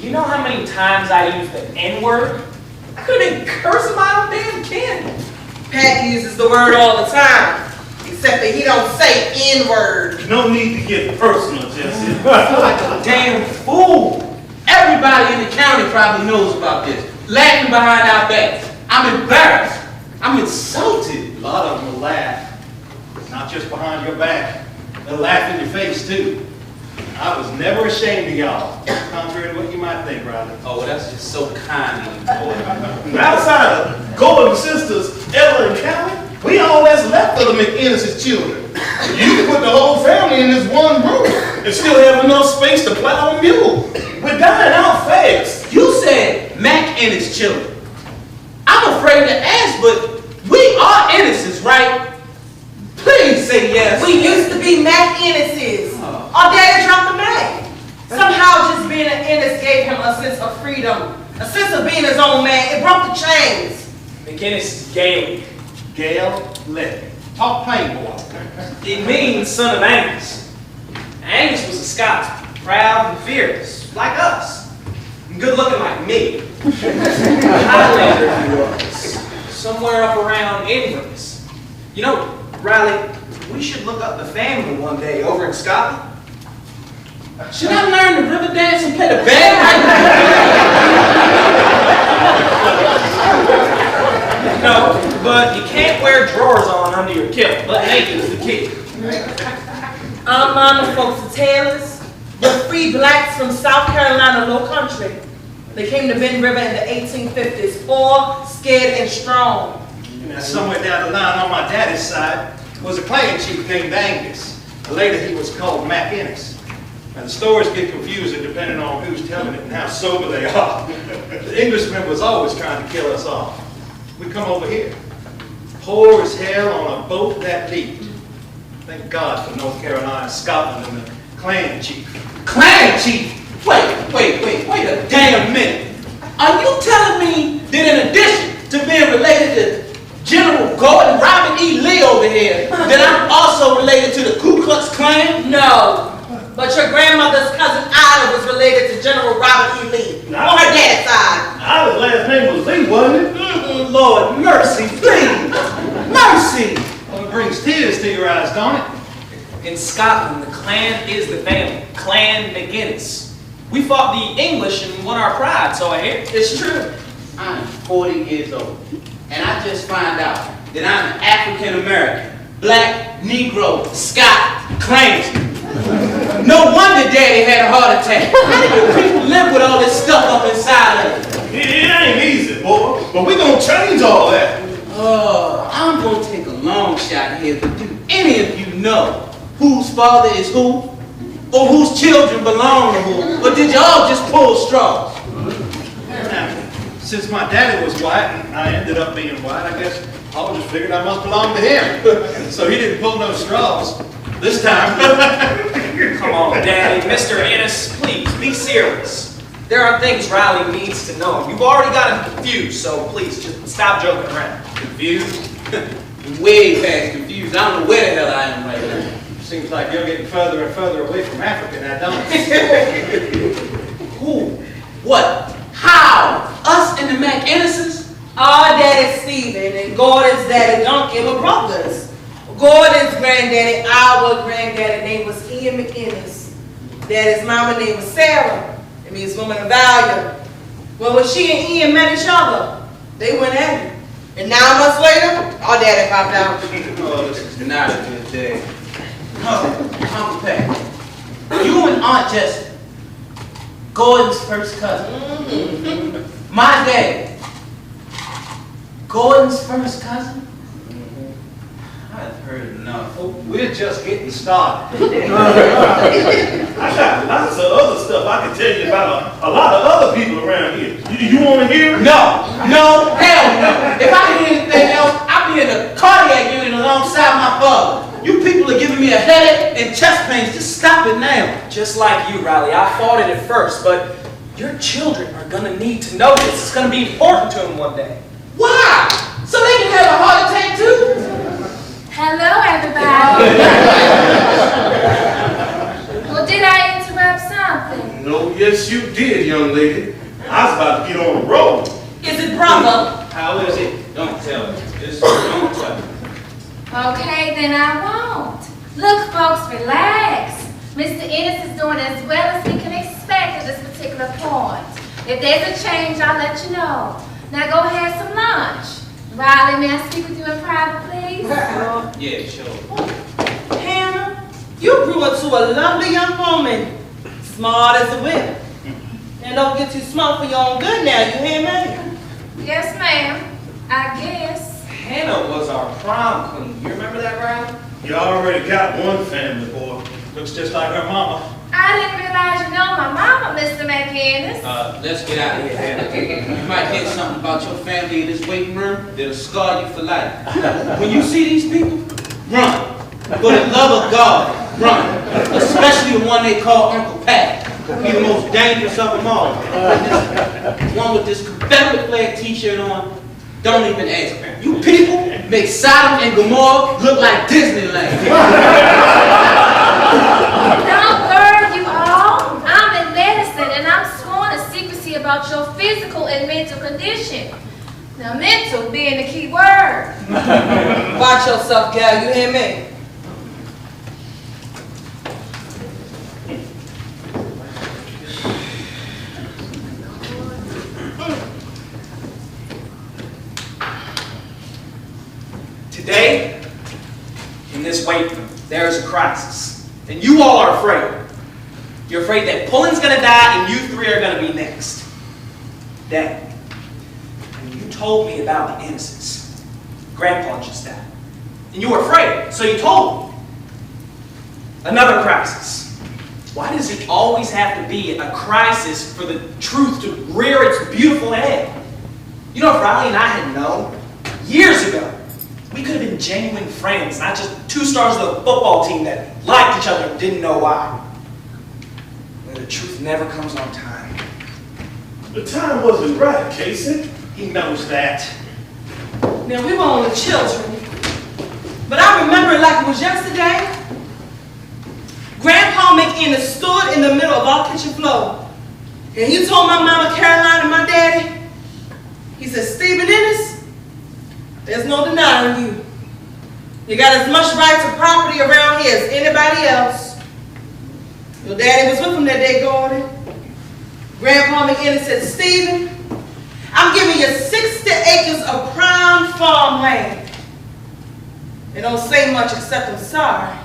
You know how many times I used the N-word? I could have been cursing my own damn kid. Pat uses the word all the time, except that he don't say N-word. No need to get personal, Jesse. Like a damn fool. Everybody in the county probably knows about this. Laughing behind our backs. I'm embarrassed. I'm insulted. A lot of them will laugh. Not just behind your back. They'll laugh in your face, too. I was never ashamed of y'all, contrary to what you might think, Riley. Oh, well, that's just so kind of you, boy. Outside of Golden Sisters, Ella and Callie, we all that's left of the McInnes' children. You can put the whole family in this one room and still have enough space to plow a mule. We're dying out fast. You said Mac and his children. I'm afraid to ask, but we are innocents, right? Please say yes. We used to be McInneses. Our daddy dropped the Mac. Somehow just being an Innes gave him a sense of freedom, a sense of being his own man. It broke the chains. McInnes is Gaelic. Gail, let me. Talk plain, boy. It means son of Angus. Angus was a Scotsman, proud and fearless, like us. And good looking like me. Highlander he was. Somewhere up around Inverness. You know, Riley, we should look up the family one day over in Scotland. Should I learn the river dance and play the bagpipe? No, but you can't wear drawers on under your kilt. But naked is the key. Our mama folks are Taylors. They're free blacks from South Carolina low country. They came to Bend River in the 1850s, poor, scared, and strong. Now, somewhere down the line on my daddy's side was a clan chief named Angus. Later he was called McInnes. Now the stories get confusing depending on who's telling it and how sober they are. The Englishman was always trying to kill us all. We come over here, poor as hell on a boat that deep. Thank God for North Carolina, Scotland, and the clan chief. Clan chief? Wait a damn minute. Are you telling me that in addition to being related to General Gordon Robert E. Lee over here, that I'm also related to the Ku Klux Klan? No, but your grandmother's cousin Ida was related to General Robert E. Lee on her dad's side. Ida's last name was Lee, wasn't it? Lord, mercy, please. Mercy. Well, it brings tears to your eyes, don't it? In Scotland, the clan is the family. Clan McInnes. We fought the English and won our pride, so I hear. It's true. I'm 40 years old, and I just find out that I'm an African-American, black, Negro, Scot, Klansman. No wonder Daddy had a heart attack. How do people live with all this stuff up inside of them? It ain't easy, boy. But we gonna change all that. I'm gonna take a long shot here, but do any of you know whose father is who? Or whose children belong to who? Or did y'all just pull straws? Now, since my daddy was white and I ended up being white, I guess Paul just figured I must belong to him. So he didn't pull no straws this time. Come on, Daddy. Mr. Ennis, please, be serious. There are things Riley needs to know. You've already got him confused, so please, just stop joking around. Confused? Way past confused. I don't know where the hell I am right now. Seems like you're getting further and further away from Africa now, don't it? Who? What? How? Us and the McInneses? Our daddy Stephen and Gordon's daddy Duncan were brothers. Gordon's granddaddy, our granddaddy, name was Ian McInnes. Daddy's mama name was Sarah. It means woman of value. Well, when she and Ian met each other, they went at it. And 9 months later, our daddy popped out. Oh, this is not a good day. Uncle Pat, you and Aunt Jessie, Gordon's first cousin. My dad, Gordon's first cousin? I've heard enough. Oh, we're just getting started. I got lots of other stuff I can tell you about a lot of other people around here. You want to hear it? No, hell no. If I hear anything else, I'll be in a cardiac unit alongside my father. You people are giving me a headache and chest pains. Just stop it now. Just like you, Riley, I fought it at first, but your children are gonna need to know this. It's gonna be important to them one day. Why? So they can have a heart attack too? Hello, everybody. Well, did I interrupt something? No, yes you did, young lady. I was about to get on the road. Is it Bravo? How is it? Don't tell me. Just don't tell me. Okay, then I won't. Look, folks, relax. Mr. Ennis is doing as well as we can expect at this particular point. If there's a change, I'll let you know. Now go have some lunch. Riley, may I speak with you in private, please? Yeah, sure. Hannah, you grew into a lovely young woman. Smart as a whip. And don't get too smart for your own good now, you hear me? Yes, ma'am. I guess. Hannah was our prom queen. You remember that, Riley? You already got one family, boy. Looks just like her mama. I didn't realize you know my mama, Mr. McInnes. Let's get out of here, Hannah. You might hear something about your family in this waiting room that'll scar you for life. When you see these people, run. For the love of God, run. Especially the one they call Uncle Pat. He's the most dangerous of them all. One with this Confederate flag t-shirt on. Don't even ask me. You people make Sodom and Gomorrah look like Disneyland. Don't worry, you all. I'm in medicine and I'm sworn to secrecy about your physical and mental condition. Now, mental being the key word. Watch yourself, gal, you hear me? Today, in this weight room, there is a crisis. And you all are afraid. You're afraid that Pullen's gonna die and you three are gonna be next. Dad, when you told me about the innocents, Grandpa just died. And you were afraid, so you told me. Another crisis. Why does it always have to be a crisis for the truth to rear its beautiful head? You know, if Riley and I had known years ago, we could have been genuine friends, not just two stars of the football team that liked each other and didn't know why. But the truth never comes on time. The time wasn't right, Casey. He knows that. Now, we were only children, but I remember it like it was yesterday. Grandpa McInnes stood in the middle of our kitchen floor, and he told my mama Caroline and my daddy, he said, Stephen Ennis, there's no denying you. You got as much right to property around here as anybody else. Your daddy was with him that day, Gordon. Grandpa McInnes said, Stephen, I'm giving you 60 acres of prime farmland. They don't say much except I'm sorry.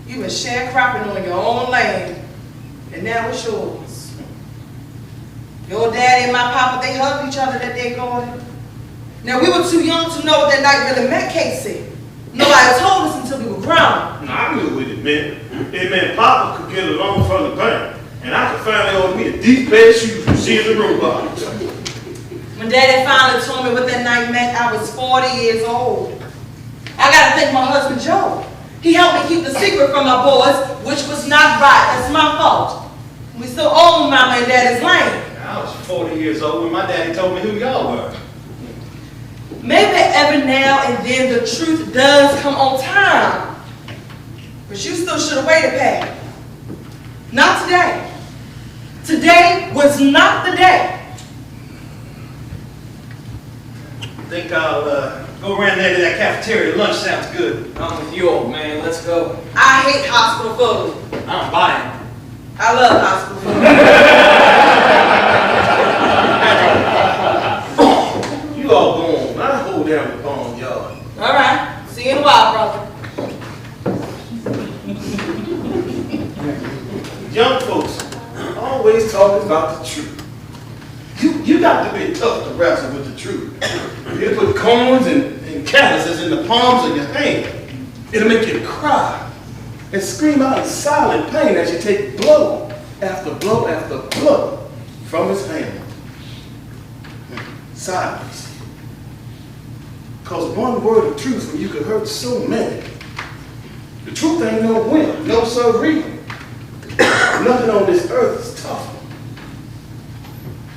You were sharecropping on your own land, and now it's yours. Your daddy and my papa, they hugged each other that day, Gordon. Now, we were too young to know what that night really meant, Casey. Nobody told us until we were grown. I knew what it meant. It meant Papa could get a loan from the bank, and I could finally order me a deep pair of shoes from Sears and Roebuck. When Daddy finally told me what that night meant, I was 40 years old. I gotta thank my husband, Joe. He helped me keep the secret from my boys, which was not right. That's my fault. We still own Mama and Daddy's land. I was 40 years old when my daddy told me who y'all were. Maybe every now and then the truth does come on time. But you still should have waited, Pat. Not today. Today was not the day. I think I'll go around there to that cafeteria. Lunch sounds good. I'm with you, old man. Let's go. I hate hospital food. I'm buying. I love hospital food. You all go on. I hold down the barnyard. All right. See you in a while, brother. young folks always talking about the truth. You got to be tough to wrestle with the truth. They put corns and calluses in the palms of your hand. It'll make you cry and scream out in silent pain as you take blow after blow after blow from his hand. Silence. Because one word of truth from you could hurt so many. The truth ain't no winner, no sirree. Nothing on this earth is tougher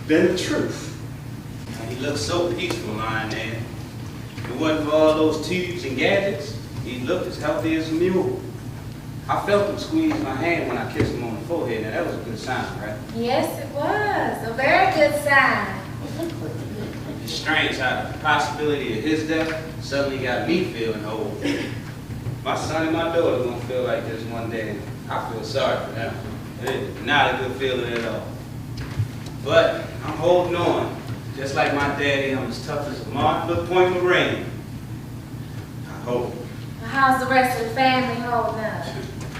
than the truth. He looked so peaceful lying there. If it wasn't for all those tubes and gadgets, he looked as healthy as a mule. I felt him squeeze my hand when I kissed him on the forehead. Now that was a good sign, right? Yes, it was. A very good sign. It's strange how the possibility of his death suddenly got me feeling old. My son and my daughter are gonna feel like this one day, and I feel sorry for them. It's not a good feeling at all. But I'm holding on. Just like my daddy, I'm as tough as a Martin Luther Point Marine. I hope. How's the rest of the family holding up?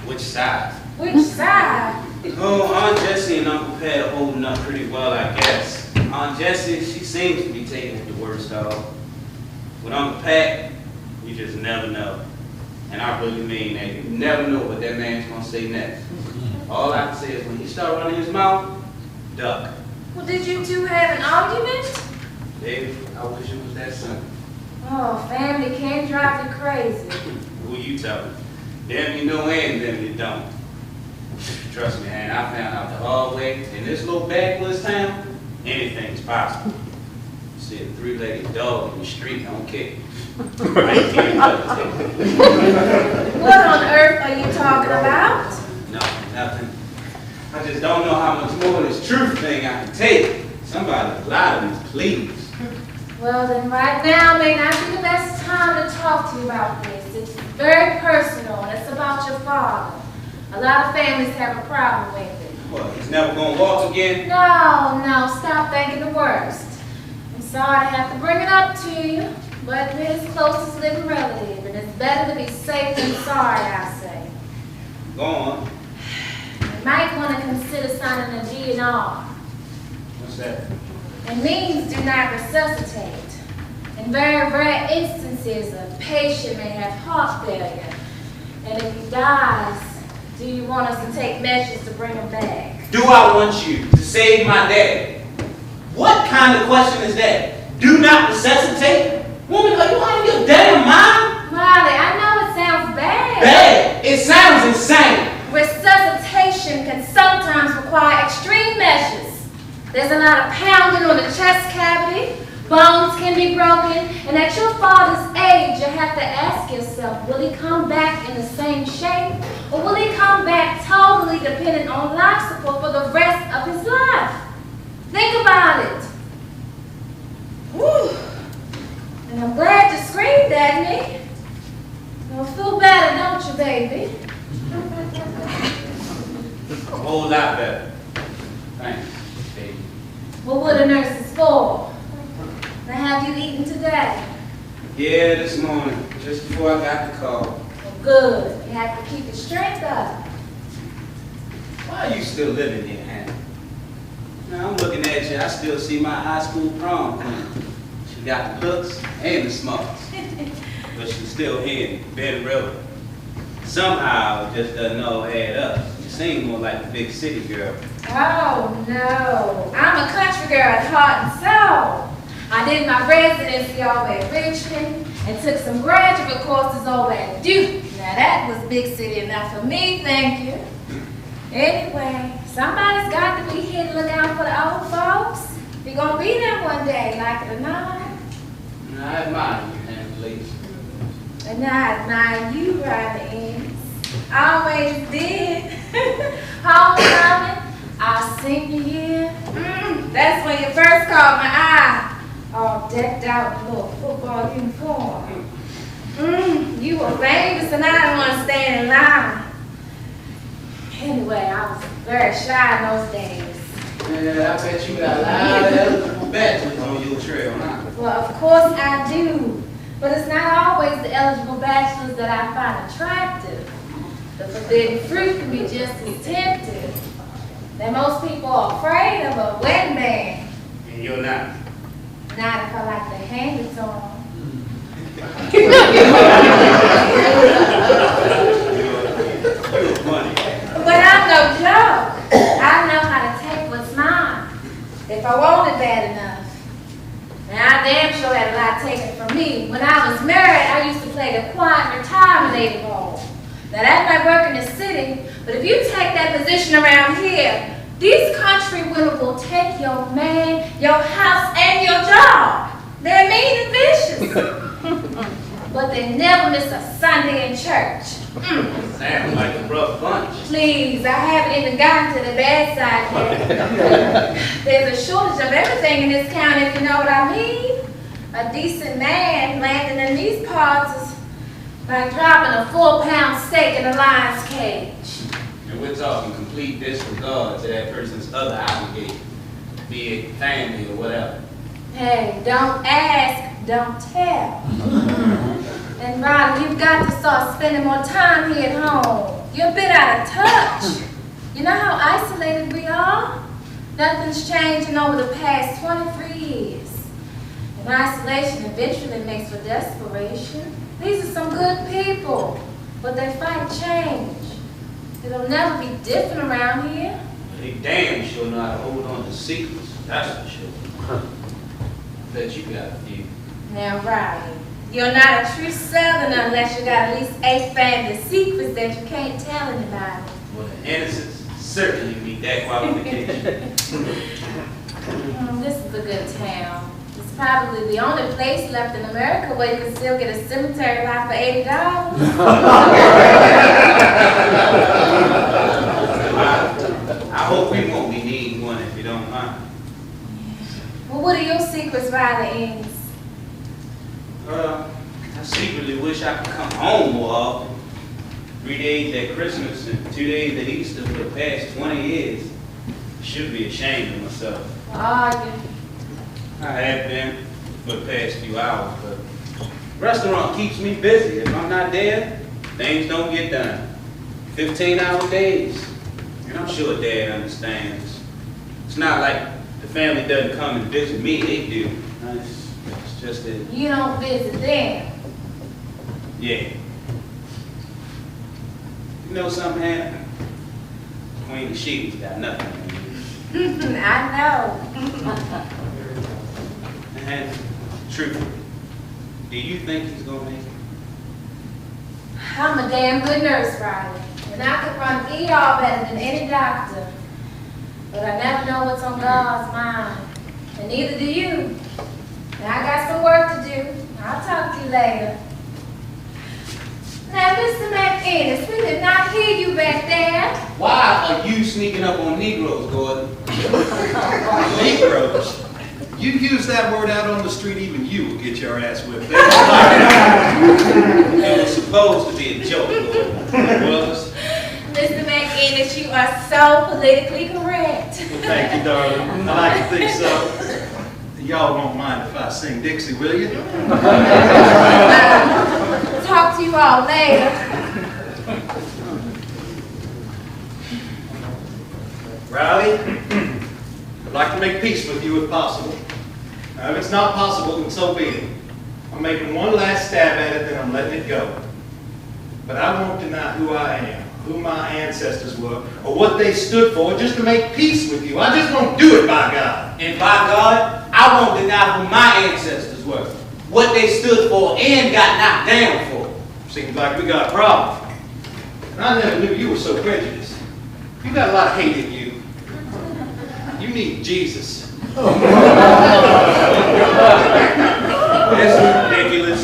Which side? Which side? Oh, Aunt Jessie and Uncle Pat are holding up pretty well, I guess. Aunt Jessie, she seems to be taking it the worst of. With Uncle Pat, you just never know. And I really mean that. You never know what that man's gonna say next. All I can say is when he start running his mouth, duck. Well, did you two have an argument? Baby, I wish it was that simple. Oh, family can drive you crazy. Who you telling? Them you know and them you don't. Trust me, man, I found out the hard way. In this little backwoods town, anything's possible. See a three-legged dog in the street, don't kick. Right here, What on earth are you talking about? No, nothing. I just don't know how much more of this truth thing I can take. Somebody lie to me, please. Well, then right now may not be the best time to talk to you about this. It's very personal, and it's about your father. A lot of families have a problem with it. What, he's never gonna walk again? No, stop thinking the worst. I'm sorry to have to bring it up to you, but we're his closest living relative, and it's better to be safe than sorry, I say. Go on. You might want to consider signing a DNR. What's that? It means do not resuscitate. In very rare instances, a patient may have heart failure, and if he dies, do you want us to take measures to bring him back? Do I want you to save my dad? What kind of question is that? Do not resuscitate? Woman, are you out of your damn mind? Riley, I know it sounds bad. Bad? It sounds insane. Resuscitation can sometimes require extreme measures. There's a lot of pounding on the chest cavity, bones can be broken, and at your father's age, you have to ask yourself, will he come back in the same shape, or will he come back totally dependent on life support for the rest of his life? Think about it. Whew. And I'm glad you screamed at me. You'll feel better, don't you, baby? A whole lot better. Thanks, baby. Well, what are nurses for? Now, have you eaten today? Yeah, this morning, just before I got the call. Well, good. You have to keep your strength up. Why are you still living here, Hannah? Now, I'm looking at you, I still see my high school prom queen. She got the looks and the smarts. But she's still here in Bend River. Somehow, it just doesn't all add up. You seem more like a big city girl. Oh, no. I'm a country girl at heart and soul. I did my residency over at Richmond and took some graduate courses over at Duke. Now, that was big city enough for me, thank you. Anyway, somebody's got to be here to look out for the old folks. You're going to be there one day, like it or not. I admire you, Hannah, please. And I admire you, Riley Ennis. I always did. Homecoming, our senior year. That's when you first caught my eye. All decked out in a little football uniform. You were famous and I didn't want to stand in line. Anyway, I was very shy in those days. Yeah, I bet you got a lot of eligible bachelors on your trail, huh? Well, of course I do. But it's not always the eligible bachelors that I find attractive. The forbidden fruit can be just as tempting. that most people are afraid of a wedding band. And you're not. Not if I like to hand it to them. You're funny. But I'm no joke. I know how to take what's mine, if I want it bad enough. And I damn sure had a lot taken from me. When I was married, I used to play the quiet retirement aid role. Now that might work in the city, but if you take that position around here, these country women will take your man, your house, and your job. They're mean and vicious. But they never miss a Sunday in church. Sounds like a rough bunch. Please, I haven't even gotten to the bad side yet. There's a shortage of everything in this county, if you know what I mean. A decent man landing in these parts is like dropping a 4-pound steak in a lion's cage. And we're talking complete disregard to that person's other obligation, be it family or whatever. Hey, don't ask, don't tell. And Riley, you've got to start spending more time here at home. You're a bit out of touch. You know how isolated we are? Nothing's changing over the past 23 years. And isolation eventually makes for desperation. These are some good people, but they fight change. It'll never be different around here. They damn sure know how to hold on to secrets, that's for sure. Bet you got a few. Now, Riley, you're not a true Southerner unless you got at least 8 family secrets that you can't tell anybody. Well, the innocents certainly meet that qualification. This is a good town. It's probably the only place left in America where you can still get a cemetery lot for $80. I hope we won't be needing one if you don't mind. Well, what are your secrets, Riley Ings? I secretly wish I could come home more often. 3 days at Christmas and 2 days at Easter for the past 20 years. I should be ashamed of myself. Are you? I have been for the past few hours, but restaurant keeps me busy. If I'm not there, things don't get done. 15-hour days. And I'm sure Dad understands. It's not like the family doesn't come and visit me, they do. It's just that, You don't visit them. yeah. You know something happened? Queen Sheba's got nothing. I know. And truthfully, do you think he's gonna make it? I'm a damn good nurse, Riley. And I could run ER better than any doctor. But I never know what's on God's mind. And neither do you. And I got some work to do. I'll talk to you later. Now, Mr. McInnes, we did not hear you back there. Why are you sneaking up on Negroes, Gordon? Negroes. You use that word out on the street, even you will get your ass whipped. It was supposed to be a joke, Gordon. It was. Mr. McInnes, you are so politically correct. Thank you, darling. I like to think so. Y'all won't mind if I sing Dixie, will you? Talk to you all later. Riley, I'd like to make peace with you if possible. Now, if it's not possible, then so be it. I'm making one last stab at it, then I'm letting it go. But I won't deny who I am, who my ancestors were, or what they stood for, just to make peace with you. I just won't do it, by God. And by God, I won't deny who my ancestors were, what they stood for and got knocked down for. Seems like we got a problem. And I never knew you were so prejudiced. You got a lot of hate in you. You need Jesus. That's ridiculous.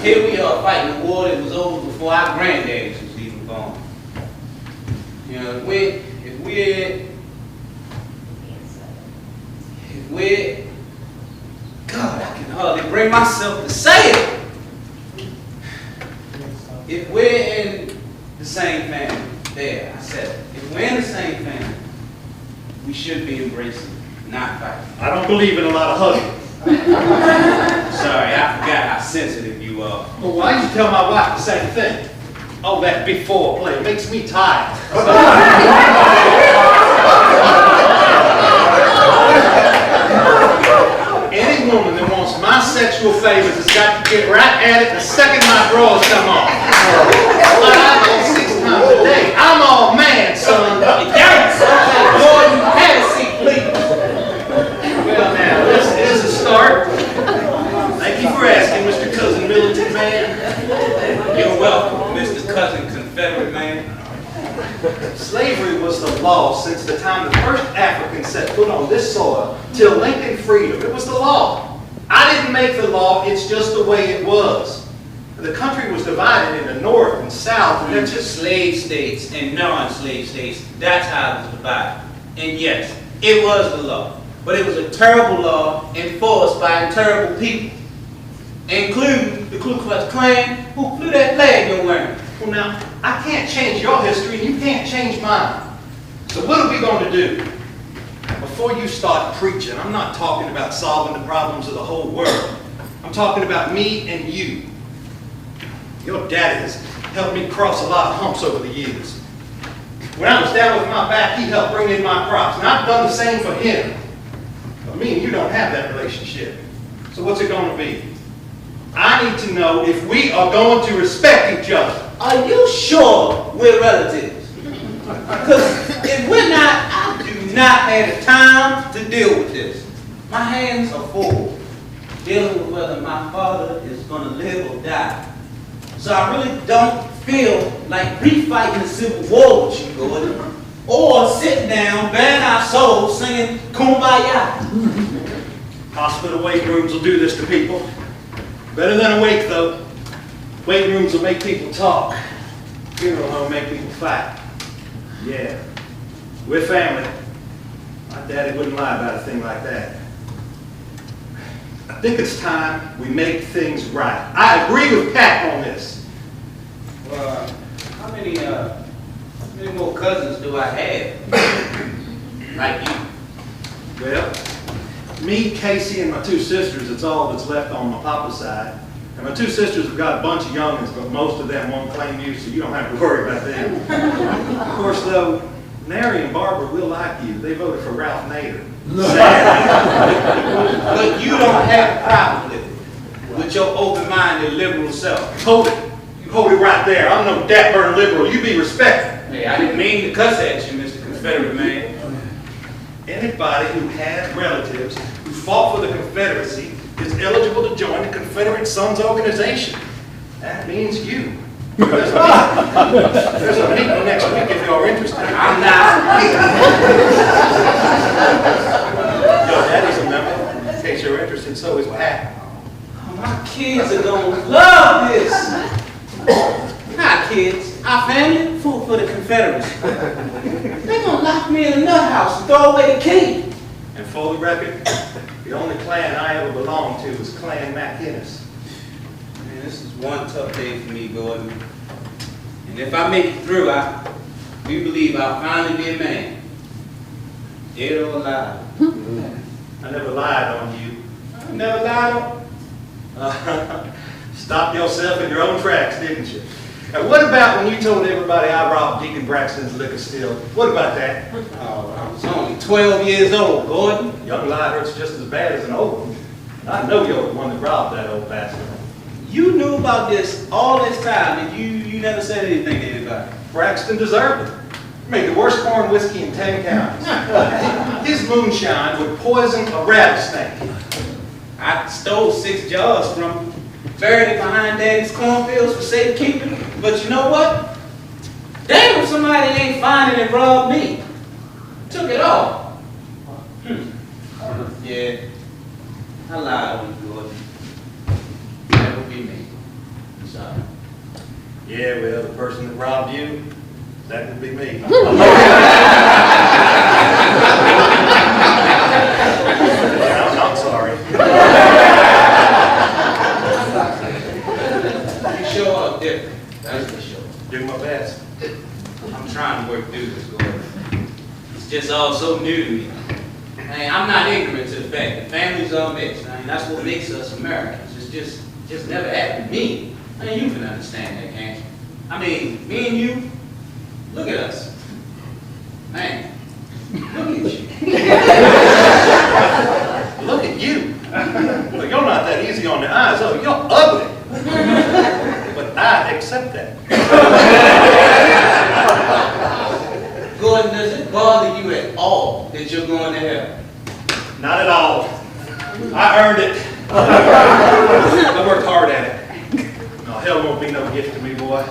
Here we are fighting a war that was over before our granddaddies was even born. You know, if we're, God, I can hardly bring myself to say it. If we're in the same family, there, I said it. If we're in the same family, we should be embracing, not fighting. I don't believe in a lot of hugging. Sorry, I forgot how sensitive you are. Well, why did you tell my wife the same thing? Oh, that before play makes me tired. Any woman that wants my sexual favors has got to get right at it the second my drawers come off. But I go 6 times a day. I'm all man, son. Yes! Okay, Gordon, have a seat, please. Well, now, this is a start. Thank you for asking, Mr. Cousin Militant Man. You're welcome, Mr. Cousin Confederate Man. Slavery was the law since the time the first African set foot on this soil till Lincoln freedom. It was the law. I didn't make the law, it's just the way it was. The country was divided into North and South, and they're just Slave states and non-slave states, that's how it was divided. And yes, it was the law, but it was a terrible law enforced by terrible people, including the Ku Klux Klan, who flew that flag you're wearing. Well, now, I can't change your history, and you can't change mine. So what are we going to do? Before you start preaching, I'm not talking about solving the problems of the whole world. I'm talking about me and you. Your daddy has helped me cross a lot of humps over the years. When I was down with my back, he helped bring in my crops, and I've done the same for him. But me and you don't have that relationship. So what's it going to be? I need to know if we are going to respect each other. Are you sure we're relatives? Because if we're not, I do not have the time to deal with this. My hands are full, dealing with whether my father is going to live or die. So I really don't feel like refighting the Civil War with you, Gordon, or sitting down, bearing our souls, singing Kumbaya. Hospital weight rooms will do this to people. Better than a wake, though. Weight rooms will make people talk. Funeral home make people fight. Yeah, we're family. My daddy wouldn't lie about a thing like that. I think it's time we make things right. I agree with Pat on this. Well, how many more cousins do I have? Like you? Well, me, Casey, and my 2 sisters, it's all that's left on my papa's side. And my 2 sisters have got a bunch of youngins, but most of them won't claim you, so you don't have to worry about them. Of course, though, Nary and Barbara will like you. They voted for Ralph Nader. But you don't have a problem with it, with your open-minded liberal self. Hold it. You hold it right there. I'm no dat-burn liberal. You be respectful. Hey, I didn't mean to cuss at you, Mr. Confederate Man. Anybody who has relatives who fought for the Confederacy is eligible to join the Confederate Sons Organization. That means you. There's a meeting next week if you're interested. I'm not. Your daddy's a member. In case you're interested, so is Pat. My kids are gonna love this. Hi, kids. Our family, food for the Confederacy. They're gonna lock me in a nut house and throw away the key. And for the record, the only clan I ever belonged to was Clan McInnes. Man, this is one tough day for me, Gordon. And if I make it through, I do believe I'll finally be a man. Dead or alive. I never lied on you. I never lied on. Stopped yourself in your own tracks, didn't you? And what about when you told everybody I robbed Deacon Braxton's liquor still? What about that? Oh, I was only 12 years old, Gordon. Young lie hurts just as bad as an old one. I know you're the one that robbed that old bastard. You knew about this all this time, and you never said anything to anybody. Braxton deserved it. He made the worst corn whiskey in 10 counties. His moonshine would poison a rattlesnake. I stole 6 jars from him, buried it behind Daddy's cornfields for safekeeping. But you know what? Damn if somebody ain't finding and robbed me. Took it all. Yeah, I lied on you, Gordon. That would be me. Sorry. Yeah, well, the person that robbed you, that would be me. I'm not sorry. You show up different. That's for sure. Do my best. I'm trying to work through this, Gordon. It's just all so new to me. I mean, I'm not ignorant to the fact that families are mixed. I mean, that's what makes us Americans. It's just never happened to me. I mean, you can understand that, can't you? I mean, me and you, look at us. Man, look Look at you. Well, you're not that easy on the eyes, oh, you're ugly. But I accept that. Gordon, does it bother you at all that you're going to hell? Not at all. I earned it. I worked hard at it. No, hell won't be no gift to me, boy.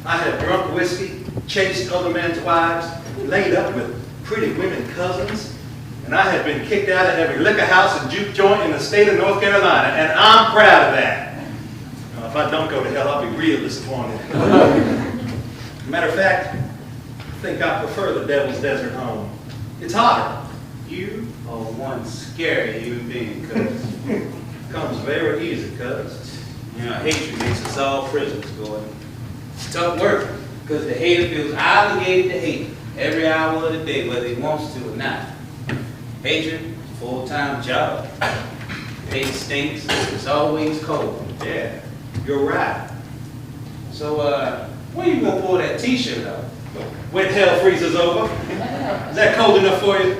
I have drunk whiskey, chased other men's wives, laid up with pretty women cousins, and I have been kicked out of every liquor house and juke joint in the state of North Carolina, and I'm proud of that. Now, if I don't go to hell, I'll be real disappointed. Matter of fact, I think I prefer the Devil's Desert home. It's hotter. You are one scary human being, cuz. Comes very easy, cuz. You know, hatred makes us all prisoners, Gordon. It's tough work, because the hater feels obligated to hate every hour of the day, whether he wants to or not. Hatred, full-time job. Pay stinks, it's always cold. Yeah, you're right. So, when you gonna pull that t-shirt out? When hell freezes over. Is that cold enough for you?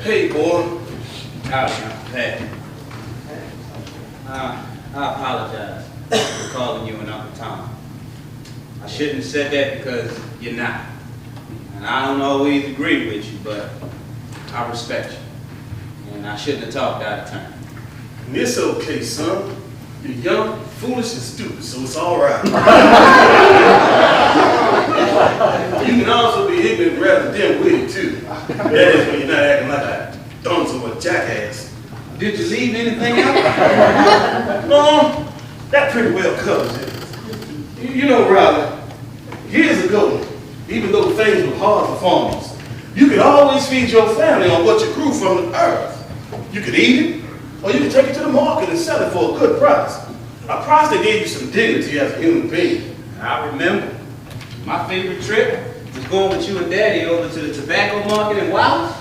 Hey, boy. Hey. I apologize for calling you an Uncle Tom. I shouldn't have said that because you're not. And I don't always agree with you, but I respect you. And I shouldn't have talked out of turn. It's okay, son. You're young, foolish, and stupid, so it's all right. You can also be ignorant and rather dim-witted, too. That is when you're not acting like a dunce or a jackass. Did you leave anything out? No, that pretty well covers it. You know, Riley, years ago, even though things were hard for farmers, you could always feed your family on what you grew from the earth. You could eat it, or you could take it to the market and sell it for a good price. A price that gave you some dignity as a human being. I remember. My favorite trip was going with you and Daddy over to the tobacco market in Wallace.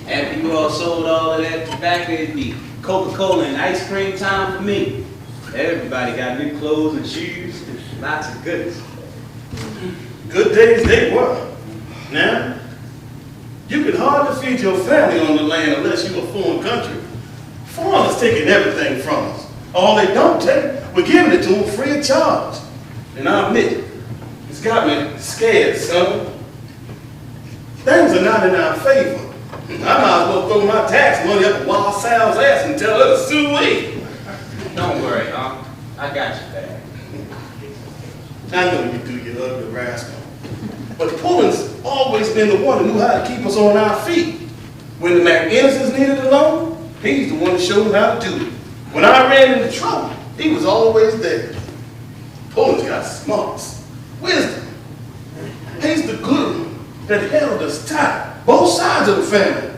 After you all sold all of that tobacco, it'd be Coca-Cola and ice cream time for me. Everybody got new clothes and shoes, and lots of goodies. Good days they were. Now, you could hardly feed your family on the land unless you were foreign country. Foreigners taking everything from us. All they don't take, we're giving it to them free of charge. And I admit, it's got me scared, son. Things are not in our favor. I might as well throw my tax money up a wild sow's ass and tell her to sue me. Don't worry, Unc. I got you back. I know you do, you ugly rascal. But Pullen's always been the one who knew how to keep us on our feet. When the McInnocents needed a loan, he's the one that showed them how to do it. When I ran into trouble, he was always there. Pullen's got smarts, wisdom. He's the glue that held us tight, both sides of the family.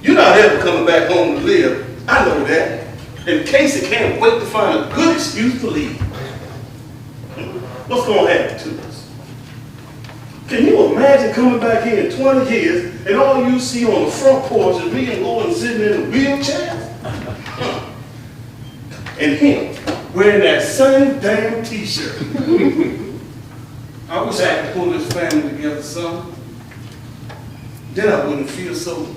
You're not ever coming back home to live, I know that. And Casey can't wait to find a good excuse to leave. What's going to happen to us? Can you imagine coming back here in 20 years and all you see on the front porch is me and Gordon sitting in a wheelchair? And him wearing that same damn t-shirt. I wish I could pull this family together, son. Then I wouldn't feel so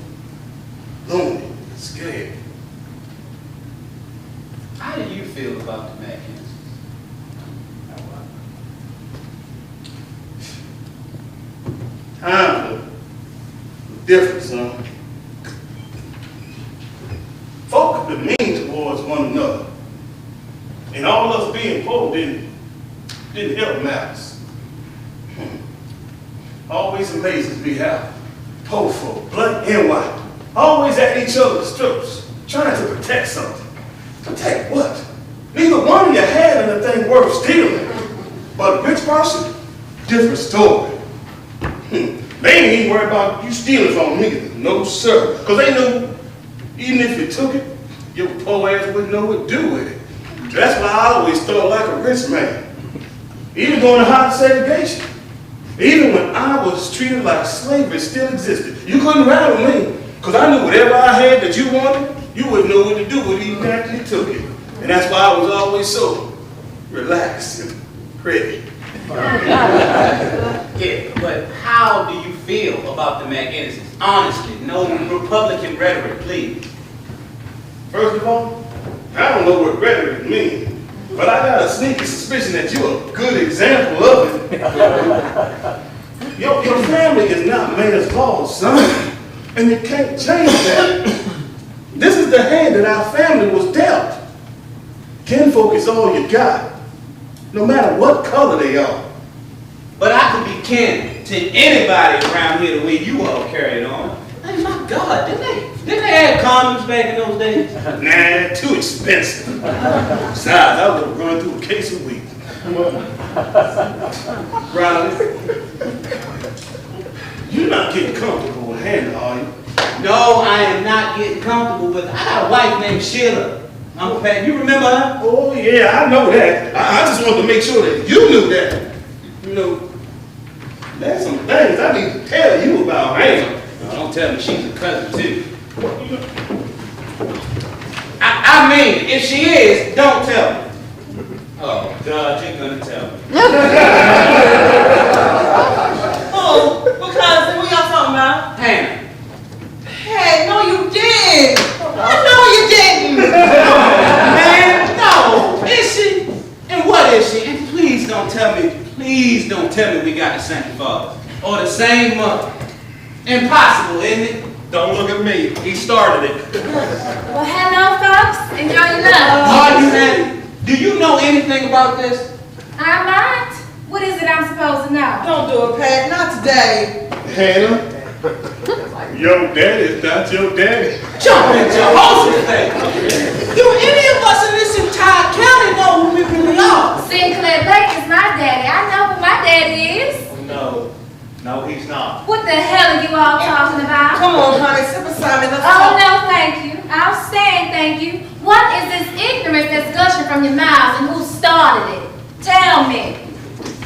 lonely and scared. How do you feel about the McInnocents? Times are different, son. Folk have been mean towards one another. And all us being poor didn't help matters. Always amazes me how poor folk, black and white, always at each other's throats, trying to protect something. Protect what? Neither one of you had anything worth stealing. But a rich person, different story. They ain't even worried about you stealing from them either. No, sir. Because they knew, even if you took it, your poor ass wouldn't know what to do with it. That's why I always thought like a rich man. Even during the hot segregation. Even when I was treated like slavery still existed. You couldn't rattle me. Because I knew whatever I had that you wanted, you wouldn't know what to do with it even after you took it. And that's why I was always so relaxed and ready. Yeah, but how do you feel about the McInneses? Honestly, no Republican rhetoric, please. First of all, I don't know what rhetoric means, but I got a sneaky suspicion that you're a good example of it. Your family is not man's laws, son, and you can't change that. This is the hand that our family was dealt. Kinfolk is all you got, no matter what color they are. But I could be kin to anybody around here the way you all carry it on. Hey, my God, didn't they have condoms back in those days? Nah, too expensive. Besides, I would have run through a case a week. Riley, you're not getting comfortable with Hannah, are you? No, I am not getting comfortable with her. I got a wife named Sheila. Uncle Pat, you remember her? Oh, yeah, I know that. I just wanted to make sure that you knew that. You know, there's some things I need to tell you about Hannah. No, don't tell me she's a cousin, too. I mean, if she is, don't tell me. Oh, God, you're going to tell me. Oh, what cousin? What y'all talking about? Hannah. Hey, no you didn't. I know you didn't. Man, no. Is she? And what is she? And please don't tell me we got the same father or the same mother. Impossible, isn't it? Don't look at me. He started it. Well, hello, folks. Enjoy your lunch. Are you ready? Do you know anything about this? I might. What is it I'm supposed to know? Don't do it, Pat. Not today. Hannah, your daddy's not your daddy. Jump into Jehoshaphat thing. Do any of us in this entire county know who we really are? Sinclair Blake is my daddy. I know who my daddy is. No, he's not. What the hell are you all talking about? Come on, honey. Step aside and let's Oh, talk. no, thank you. I'll stand, thank you. What is this ignorance that's gushing from your mouths and who started it? Tell me.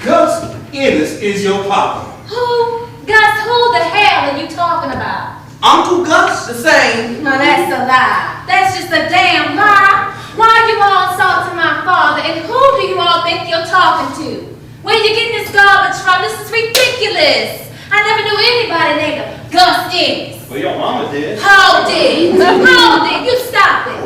Gus Ennis is your papa. Who? Gus, who the hell are you talking about? Uncle Gus? The same. No, that's a lie. That's just a damn lie. Why are you all insulting my father? And who do you all think you're talking to? Where you getting this garbage from? This is ridiculous. I never knew anybody named Gus Ennis. Well, your mama did. Hold it. Hold it. You stop it.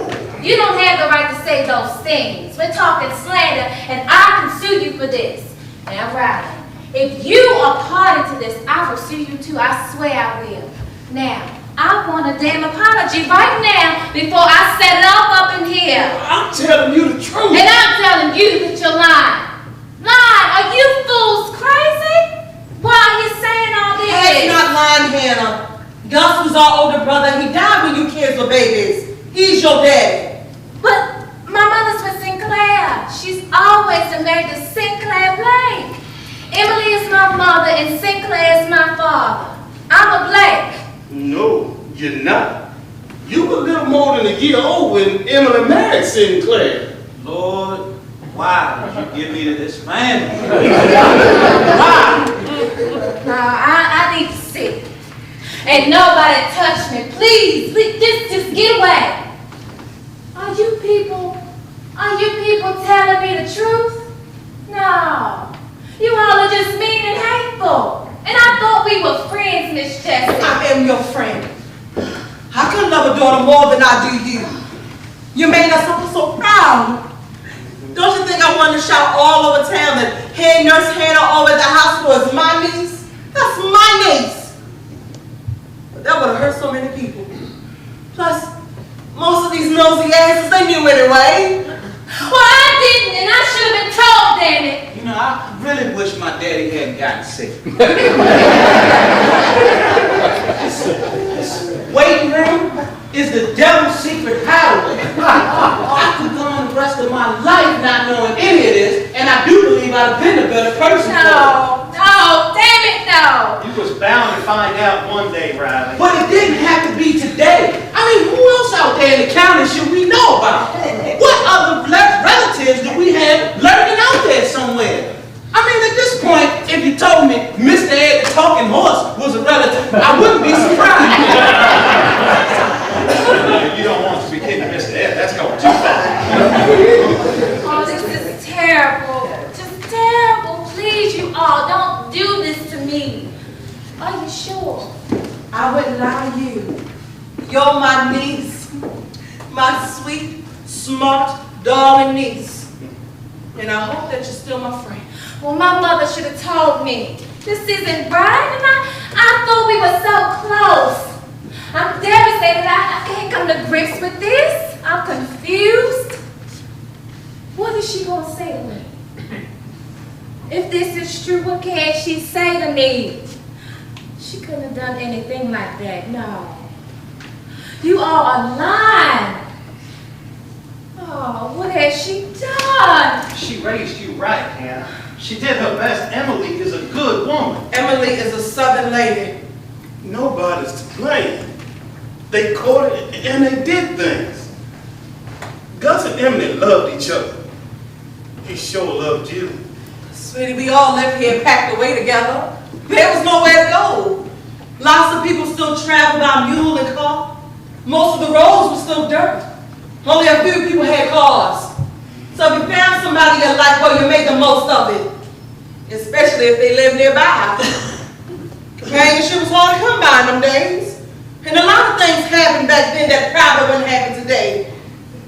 You don't have the right to say those things. We're talking slander, and I can sue you for this. Now, Riley, if you are party to this, I will sue you too. I swear I will. Now, I want a damn apology right now before I set it up in here. I'm telling you the truth. And I'm telling you that you're lying. Lying? Are you fools crazy? Why are you saying all this? Pat's not lying, Hannah. Gus was our older brother. He died when you kids were babies. He's your daddy. But my mother's with Sinclair. She's always been married to Sinclair Blake. Emily is my mother and Sinclair is my father. I'm a Blake. No, you're not. You were a little more than a year old when Emily married Sinclair. Lord, why did you give me to this family? Why? No, I need to see. And nobody touch me. Please, just get away. Are you people telling me the truth? No. You all are just mean and hateful. And I thought we were friends, Miss Jessie. I am your friend. I couldn't love a daughter more than I do you. You made us so proud. Don't you think I wanted to shout all over town that head nurse Hannah over at the hospital is my niece? That's my niece. But that would have hurt so many people. Plus, most of these nosy asses, they knew anyway. Well, I didn't, and I should have been told, damn it. You know, I really wish my daddy hadn't gotten sick. This waiting room is the devil's secret hideaway. I could go on the rest of my life not knowing any of this, and I do believe I'd have been a better person for it. No, damn it, no. You was bound to find out one day, Riley. But it didn't have to be today. I mean, who else out there in the county should we know about? What other relatives do we have lurking out there somewhere? I mean, at this point, if you told me Mr. Ed the Talking Horse was a relative, you. You're my niece, my sweet, smart, darling niece. And I hope that you're still my friend. Well, my mother should have told me. This isn't right, and I thought we were so close. I'm devastated. I can't come to grips with this. I'm confused. What is she gonna say to me? If this is true, what can she say to me? She couldn't have done anything like that, no. You are lying. Oh, what has she done? She raised you right, Hannah. She did her best. Emily is a good woman. Emily is a Southern lady. Nobody's to blame. They courted and they did things. Gus and Emily loved each other. He sure loved you. Sweetie, we all lived here packed away together. There was nowhere to go. Lots of people still travel by mule and car. Most of the roads were still dirt. Only a few people had cars. So if you found somebody you like, well, you made the most of it. Especially if they live nearby. Companionship was hard to come by in them days. And a lot of things happened back then that probably wouldn't happen today.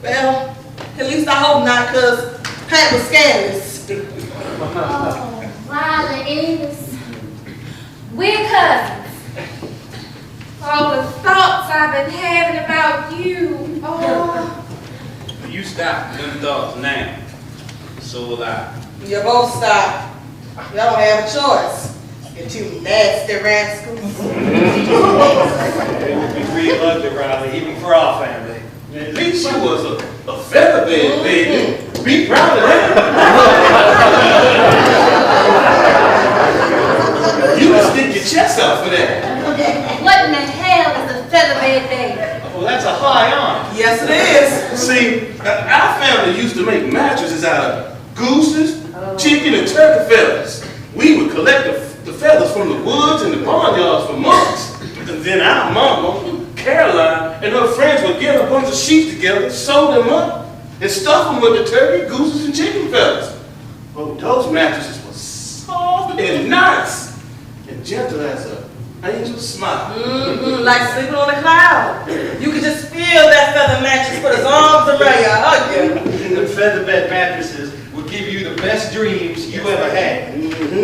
Well, at least I hope not, because Pat was scandalous. Oh, Riley Enos. We're cousins. All the thoughts I've been having about you. Oh. You stop them thoughts now. So will I. You both stop. Y'all don't have a choice. You're two nasty rascals. It would be real ugly, Riley, even for our family. At least you was a feather bed, baby. Be proud of that. You can stick your chest out for that. What in the hell is a featherbed baby? Well, that's a high honor. Yes, it is. See, our family used to make mattresses out of gooses, chicken, and turkey feathers. We would collect the feathers from the woods and the barnyards for months. And then our mama, Caroline, and her friends would get a bunch of sheets together, sew them up, and stuff them with the turkey, gooses, and chicken feathers. Oh, those mattresses were soft and nice, and gentle as an angel's smile. Like sleeping on a cloud. You could just feel that feather mattress put his arms around you, hug you. The featherbed mattresses will give you the best dreams you ever had.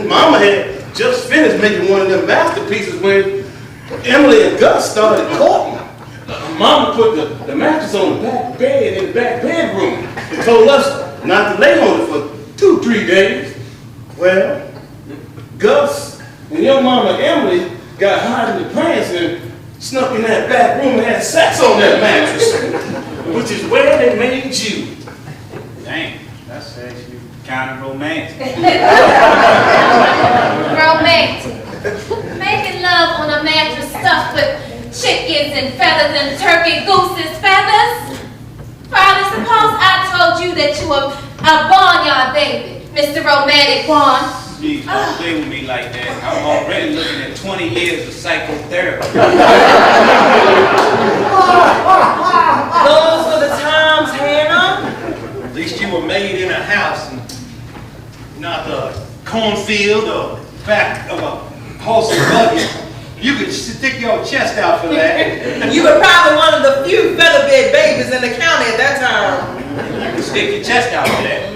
Mama had just finished making one of them masterpieces when Emily and Gus started courting. Mama put the mattress on the back bed in the back bedroom and told us not to lay on it for 2-3 days. Well, Gus and your mama Emily got hot in the pants and snuck in that back room and had sex on that mattress, which is where they made you. Dang, that's actually kind of romantic. Romantic. Making love on a mattress stuffed with chickens and feathers and turkey gooses feathers. Probably suppose I told you that you were a barnyard baby, Mr. Romantic one. Please don't play with me like that. I'm already looking at 20 years of psychotherapy. Those were the times, Hannah. At least you were made in a house and not a cornfield or back of a horse and buggy. You could stick your chest out for that. You were probably one of the few featherbed babies in the county at that time. You can stick your chest out for that.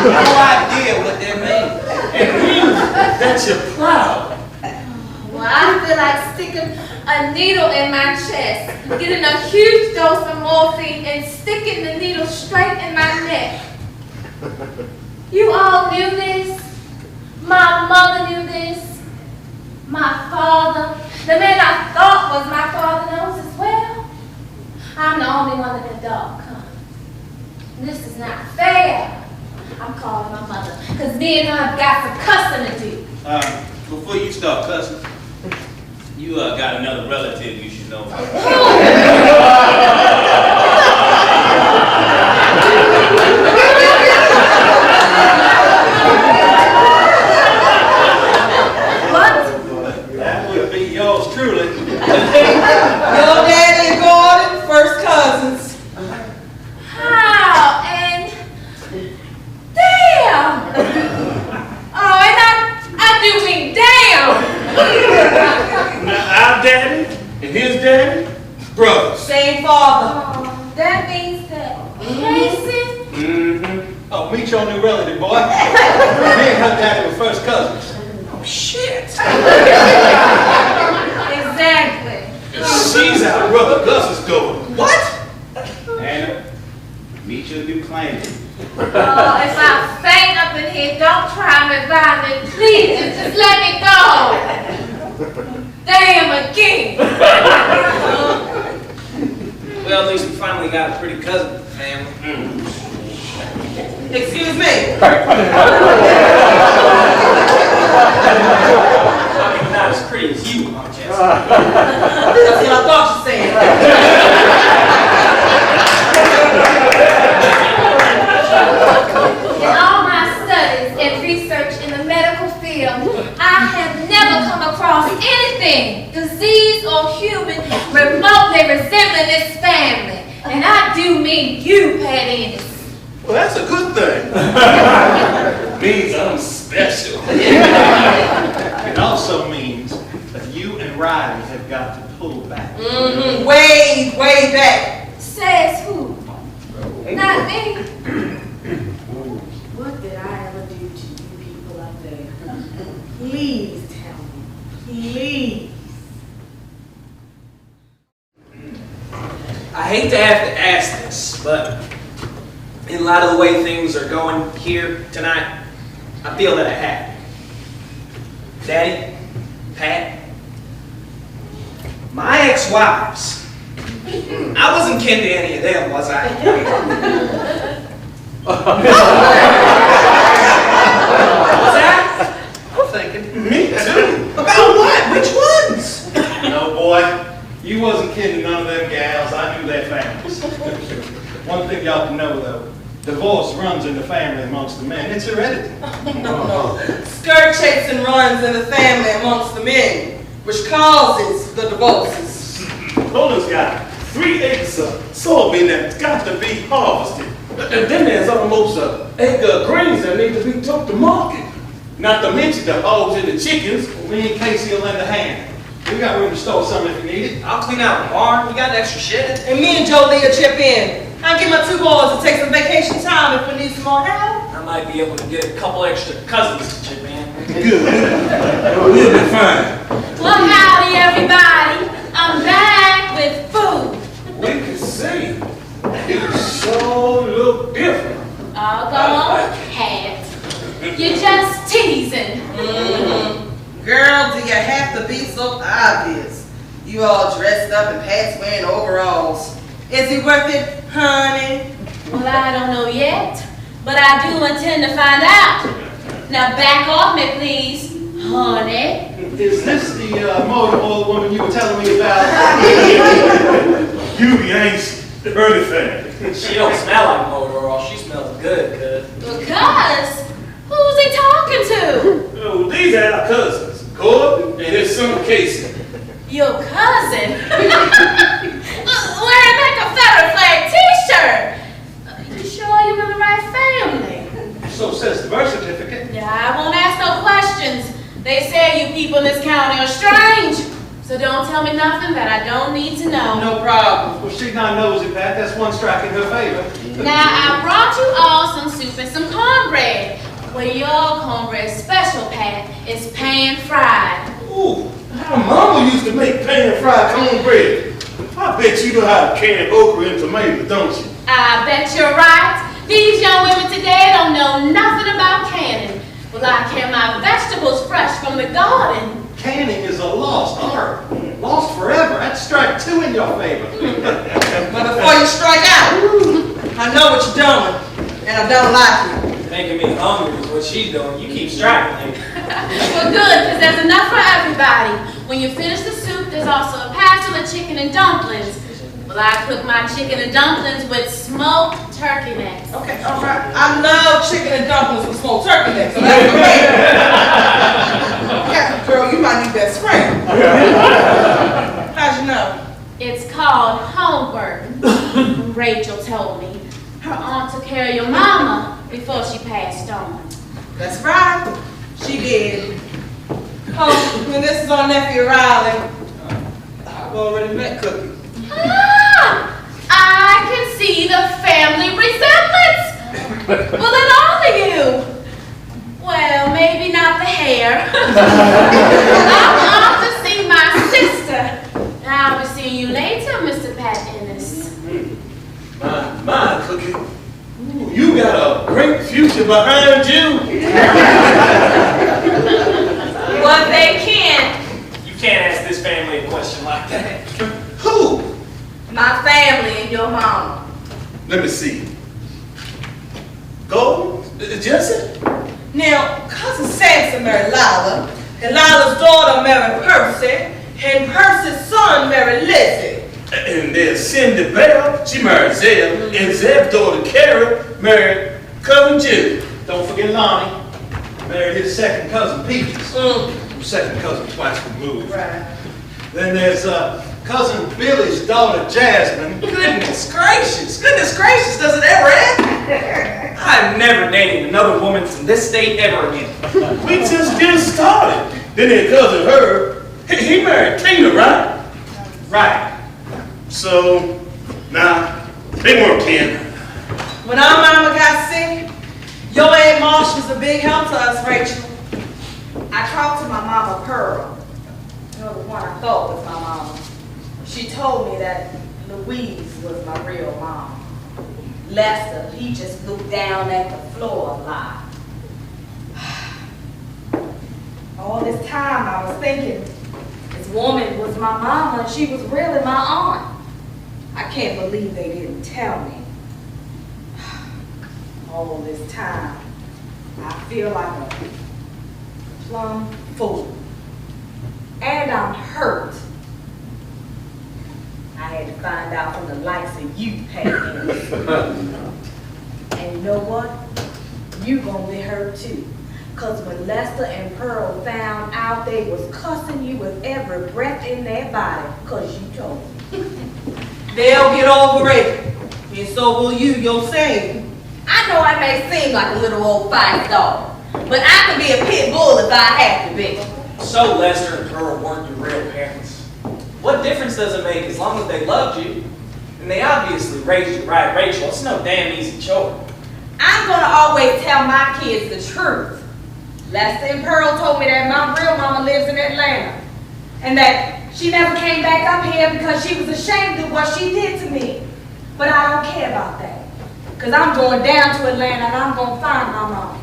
No idea what that means. And means that you're proud. Well, I feel like sticking a needle in my chest, getting a huge dose of morphine and sticking the needle straight in my neck. You all knew this. My mother knew this. My father, the man I thought was my father, knows as well. I'm the only one that the dog come. This is not fair. I'm calling my mother, because me and her have got some cussing to do. Before you start cussing, you got another relative you should know. That would be yours truly. Your daddy and Gordon, first cousins. How? And damn! Oh, and I do mean damn! his daddy, brothers. Same father. That means that Casey. Mm-hmm. Oh, meet your new relative, boy. Me and her daddy were first cousins. Oh, shit. Exactly. She's our brother Gus's daughter. What? Anna, meet your new claimant. Oh, if I faint up in here, don't try me violent. Please, just let me go. Damn again. Well, at least we finally got a pretty cousin in the family. Excuse me. I mean, not as pretty as you, huh, Jess? That's what I thought you said. In all my studies and research in the medical field, I have never come across anything, disease or human, remotely resembling this family. And I do mean you, Pat Ennis. Well, that's a good thing. Means I'm special. It also means that you and Riley have got to pull back. Mm-hmm. Way back. Says who? Not me. What did I ever do to you people up there? Please tell me. Please. I hate to have to ask this, but in light of the way things are going here tonight, I feel that I have to. Daddy, Pat, my ex-wives, I wasn't kin to any of them, was I? Was that? I'm thinking, me too. About what? Which ones? No, boy, you wasn't kidding none of them gals. I knew their families. One thing y'all can know, though, divorce runs in the family amongst the men. It's hereditary. Skirt chasing runs in the family amongst the men, which causes the divorces. Nolan's got 3 acres of soybean that's got to be harvested. And then there's almost an acre of greens that need to be took to market. Not to mention the hogs and the chickens. Me and Casey will lend a hand. We got room to store some if you need it. I'll clean out the barn. We got an extra shed. And me and Jolie will chip in. I'll get my 2 boys to take some vacation time if we need some more help. I might be able to get a couple extra cousins to chip in. Good. We'll be fine. Well, howdy, everybody. I'm back with food. We can see. You sure look different. Oh, go on, Pat. You're just teasing. Mm-hmm. Girl, do you have to be so obvious? You all dressed up and Pat's wearing overalls. Is he worth it, honey? Well, I don't know yet, but I do intend to find out. Now back off me, please, honey. Is this the motor oil woman you were telling me about? You ain't anything. She don't smell like motor oil. She smells good, cuz. Because, who's he talking to? Oh, these are our cousins, Gordon and his son Casey. Your cousin? Wearing that Confederate flag t-shirt. You sure you're in the right family? So says the birth certificate. Yeah, I won't ask no questions. They say you people in this county are strange. So don't tell me nothing that I don't need to know. No problem. Well, she's not nosy, Pat. That's one strike in her favor. Now, I brought you all some soup and some cornbread. Well, your cornbread special, Pat, is pan-fried. Ooh, my mama used to make pan-fried cornbread. I bet you know how to can okra and tomato, don't you? I bet you're right. These young women today don't know nothing about canning. Well, I can my vegetables fresh from the garden. Canning is a lost art. Lost forever. That's strike 2 in your favor. But before you strike out, I know what you're doing, and I don't like it. Making me hungry is what she's doing. You keep striking me. Well, good, because there's enough for everybody. When you finish the soup, there's also a passel of chicken and dumplings. Well, I cook my chicken and dumplings with smoked turkey necks. Okay, all right. I love chicken and dumplings with smoked turkey necks, so that's okay. Yeah, girl, you my new best friend. How'd you know? It's called homework. Rachel told me. Her aunt took care of your mama before she passed on. That's right. She did. Oh, and this is our nephew Riley. I've already met Cookie. Ah, I can see the family resemblance. Well, then all of you. Well, maybe not the hair. I'm off to see my sister. I'll be seeing you later, Mr. Pat Ennis. My Cookie. Ooh, you got a great future behind you. What they can. You can't ask this family a question like that. Who? My family and your mama. Let me see. Go, Jesse? Now, Cousin Samson married Lila, and Lila's daughter married Percy, and Percy's son married Lizzie. And there's Cindy Bell, she married Zeb, and Zeb's daughter Carrie married Cousin Jimmy. Don't forget Lonnie. Married his second cousin Peaches. Second cousin twice removed. Right. Then there's cousin Billy's daughter Jasmine. Goodness gracious, does it ever end? I'm never dating another woman from this state ever again. We just getting started. Then there's cousin Herb, he married Tina, right? Right. So, now, they weren't kin. When our mama got sick, your Aunt Marsh was a big help to us, Rachel. I talked to my mama Pearl, you know, the one I thought was my mama. She told me that Louise was my real mom. Lester, he just looked down at the floor a lot. All this time I was thinking, this woman was my mama and she was really my aunt. I can't believe they didn't tell me. All this time, I feel like a plumb fool. And I'm hurt. I had to find out from the likes of you, Pat Ennis. And you know what? You gonna be hurt too. Cause when Lester and Pearl found out, they was cussing you with every breath in their body, cause you told them. They'll get over it. And so will you yourself. I know I may seem like a little old fight dog, but I can be a pit bull if I have to be. So Lester and Pearl weren't your real parents. What difference does it make as long as they loved you? And they obviously raised you right, Rachel. It's no damn easy chore. I'm gonna always tell my kids the truth. Lester and Pearl told me that my real mama lives in Atlanta, and that she never came back up here because she was ashamed of what she did to me. But I don't care about that, because I'm going down to Atlanta and I'm gonna find my mama.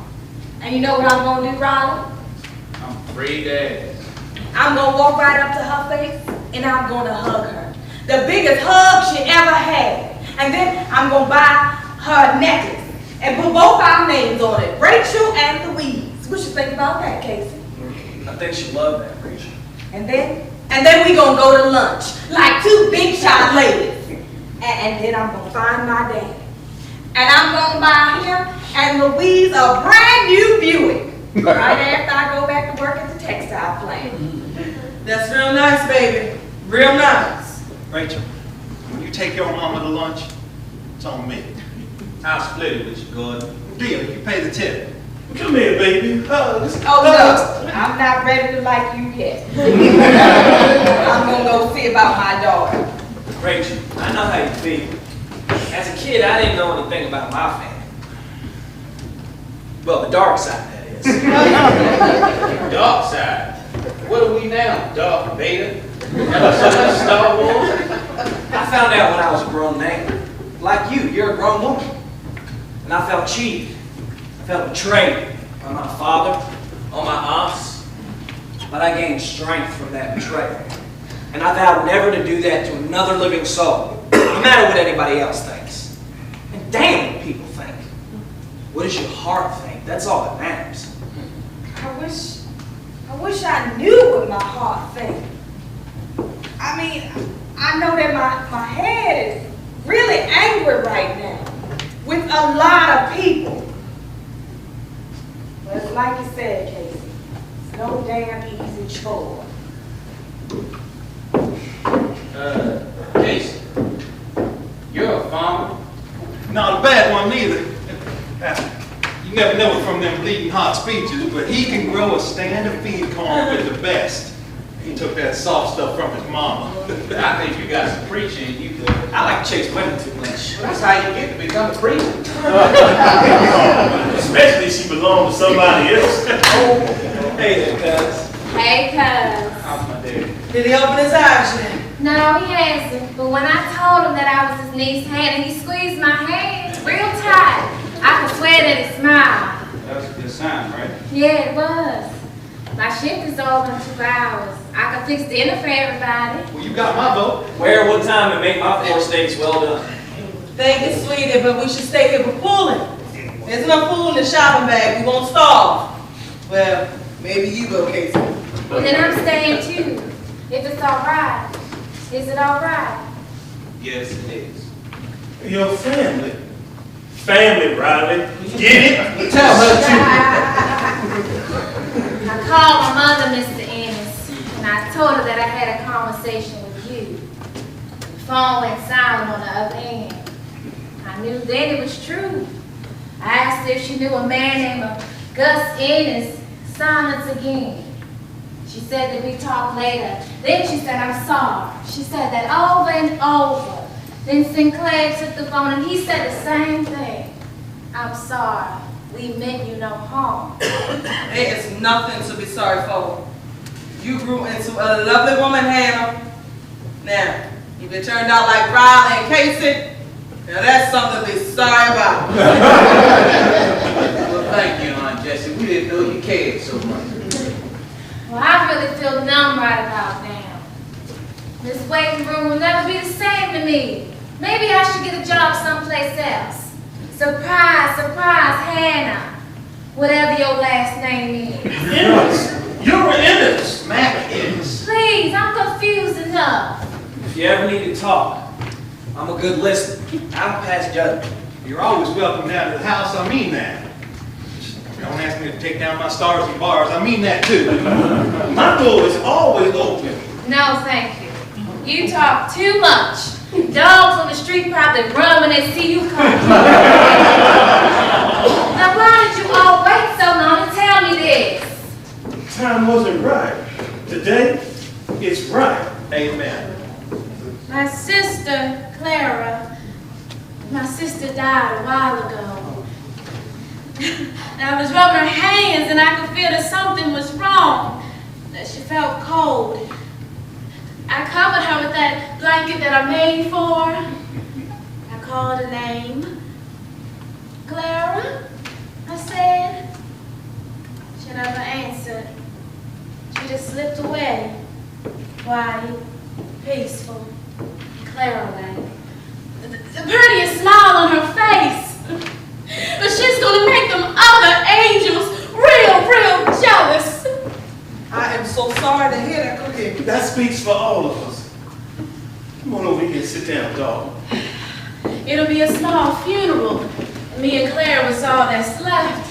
And you know what I'm gonna do, Riley? I'm afraid to ask. I'm gonna walk right up to her face and I'm gonna hug her. The biggest hug she ever had. And then I'm gonna buy her a necklace and put both our names on it, Rachel and Louise. What you think about that, Casey? I think she loved that, Rachel. And then we gonna go to lunch like two big shot ladies. And then I'm gonna find my dad. And I'm gonna buy him and Louise a brand new Buick. Right after I go back to work at the textile plant. That's real nice, baby. Real nice. Rachel, when you take your mama to lunch, it's on me. I'll split it with you, Gordon. Deal, you pay the tip. Come here, baby. Oh no, I'm not ready to like you yet. I'm gonna go see about my daughter. Rachel, I know how you feel. As a kid, I didn't know anything about my family. Well, the dark side, that is. Dark side. What are we now? Darth Vader? Episode of Star Wars? I found out when I was a grown man. Like you're a grown woman. And I felt cheated. I felt betrayed by my father, on my aunts. But I gained strength from that betrayal. And I vowed never to do that to another living soul, no matter what anybody else thinks. And damn what people think. What does your heart think? That's all that matters. I wish I knew what my heart thinks. I mean, I know that my head is really angry right now with a lot of people. But it's like you said, Casey, it's no damn easy chore. Casey, you're a farmer? Not a bad one neither. You never know it from them bleeding hot speeches, but he can grow a stand of feed corn with the best. He took that soft stuff from his mama. I think you got some preaching in you could. I like to chase women too much. Well, that's how you get to become a preacher. Especially if she belonged to somebody else. Hey there, cuz. Hey, cuz. How's my daddy? Did he open his eyes yet? No, he hasn't. But when I told him that I was his niece, Hannah, he squeezed my hand real tight. I could swear that he smiled. That was a good sign, right? Yeah, it was. My shift is over in 2 hours. I can fix dinner for everybody. Well, you got my vote. Where, what time, and make my 4 steaks well done. Thank you, sweetie, but we should stay here for pulling. There's enough food in the shopping bag. We won't starve. Well, maybe you go, Casey. Well, then I'm staying too. If it's all right. Is it all right? Yes, it is. Your family. Family, Riley. Get it? Tell her I called my mother, Mr. Ennis, and I told her that I had a conversation with you. The phone went silent on the other end. I knew then it was true. I asked her if she knew a man named Gus Ennis. Silence again. She said that we talk later. Then she said, I'm sorry. She said that over and over. Then Sinclair took the phone and he said the same thing. I'm sorry. We meant you no harm. There is nothing to be sorry for. You grew into a lovely woman, Hannah. Now, if it turned out like Riley and Casey, now that's something to be sorry about. Well, thank you, Aunt Jessie. We didn't know you cared so much. Well, I really feel numb right about now. This waiting room will never be the same to me. Maybe I should get a job someplace else. Surprise, surprise, Hannah. Whatever your last name is. Ennis. You're Ennis. Mac Ennis. Please, I'm confused enough. If you ever need to talk, I'm a good listener. I'm past judgment. You're always welcome down to the house. I mean that. Just don't ask me to take down my stars and bars. I mean that too. My door is always open. No, thank you. You talk too much. Dogs on the street probably run when they see you coming. Now, why did you all wait so long to tell me this? Time wasn't right. Today, it's right. Amen. My sister, Clara, my sister died a while ago. And I was rubbing her hands and I could feel that something was wrong, that she felt cold. I covered her with that blanket that I made for her. I called her name. Clara, I said. She never answered. She just slipped away, quiet, peaceful, Clara-like. The prettiest smile on her face. But she's gonna make them other angels real jealous. I am so sorry to hear that, Cookie. That speaks for all of us. Come on over here and sit down, dog. It'll be a small funeral. Me and Claire was all that's left.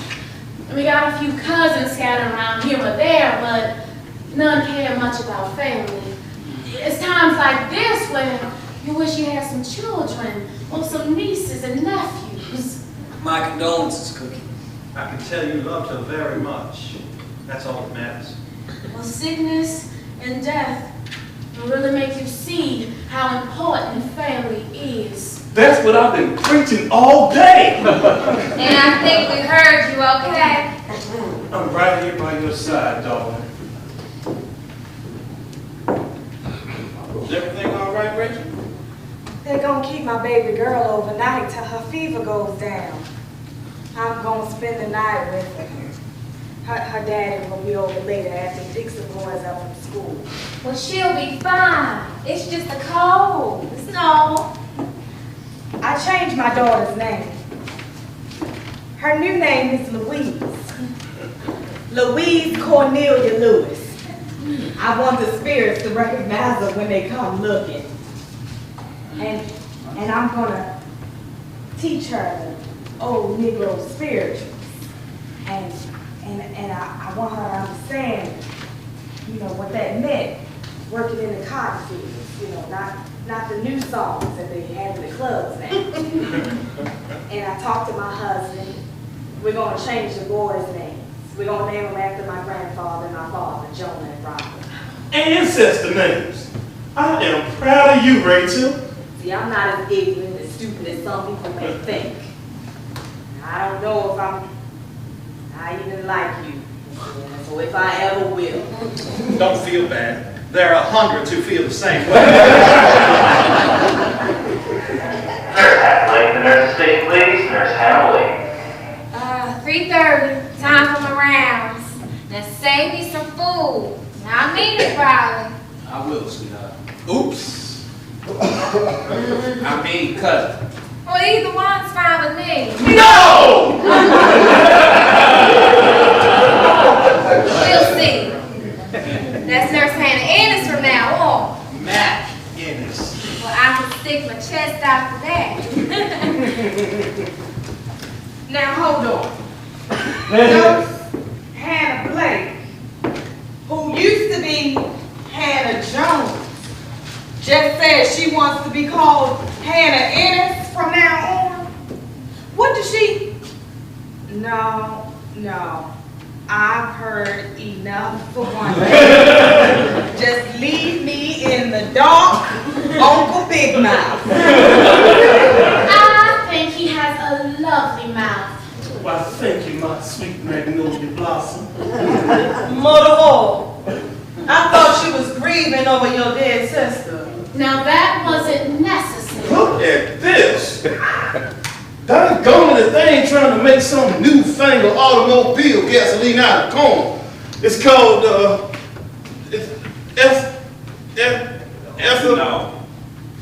We got a few cousins scattered around here or there, but none care much about family. It's times like this when you wish you had some children or some nieces and nephews. My condolences, Cookie. I can tell you loved her very much. That's all that matters. Well, sickness and death will really make you see how important family is. That's what I've been preaching all day. And I think we heard you, okay? I'm right here by your side, darling. Is everything all right, Rachel? They're gonna keep my baby girl overnight till her fever goes down. I'm gonna spend the night with her. Her daddy will be over later after he picks the boys up from school. Well, she'll be fine. It's just a cold. It's normal. I changed my daughter's name. Her new name is Louise. Louise Cornelia Lewis. I want the spirits to recognize her when they come looking. And I'm gonna teach her the old Negro spirituals. And I want her to understand, you know, what that meant, working in the cotton fields, you know, not the new songs that they have in the clubs now. And I talked to my husband. We're going to change the boys' names. We're going to name them after my grandfather and my father, Jonah and Robert. ancestor names. I am proud of you, Rachel. See, I'm not as ignorant and stupid as some people may think. I don't know if I even like you. Yeah, so if I ever will. Don't feel bad. There are hundreds who feel the same way. Nurse Hamley, the nurse state, please. Nurse Hamley. 3:30, time for my rounds. Now save me some food. Now I mean it, Riley. I will, sweetheart. Oops. I mean, cousin. Well, either one's fine with me. No! We'll see. That's Nurse Hannah Ennis from now on. Mac Ennis. Well, I can stick my chest out for that. Now hold on. Nurse Hannah Blake, who used to be Hannah Jones, just said she wants to be called Hannah Ennis from now on. What does she? No. I've heard enough for one day. Just leave me in the dark, Uncle Big Mouth. I think he has a lovely mouth. Why, thank you, my sweet magnolia blossom. Mother Hall, I thought she was grieving over your dead sister. Now that wasn't necessary. Look at this. Doggone it, they ain't trying to make some newfangled automobile gasoline out of corn. It's called, No.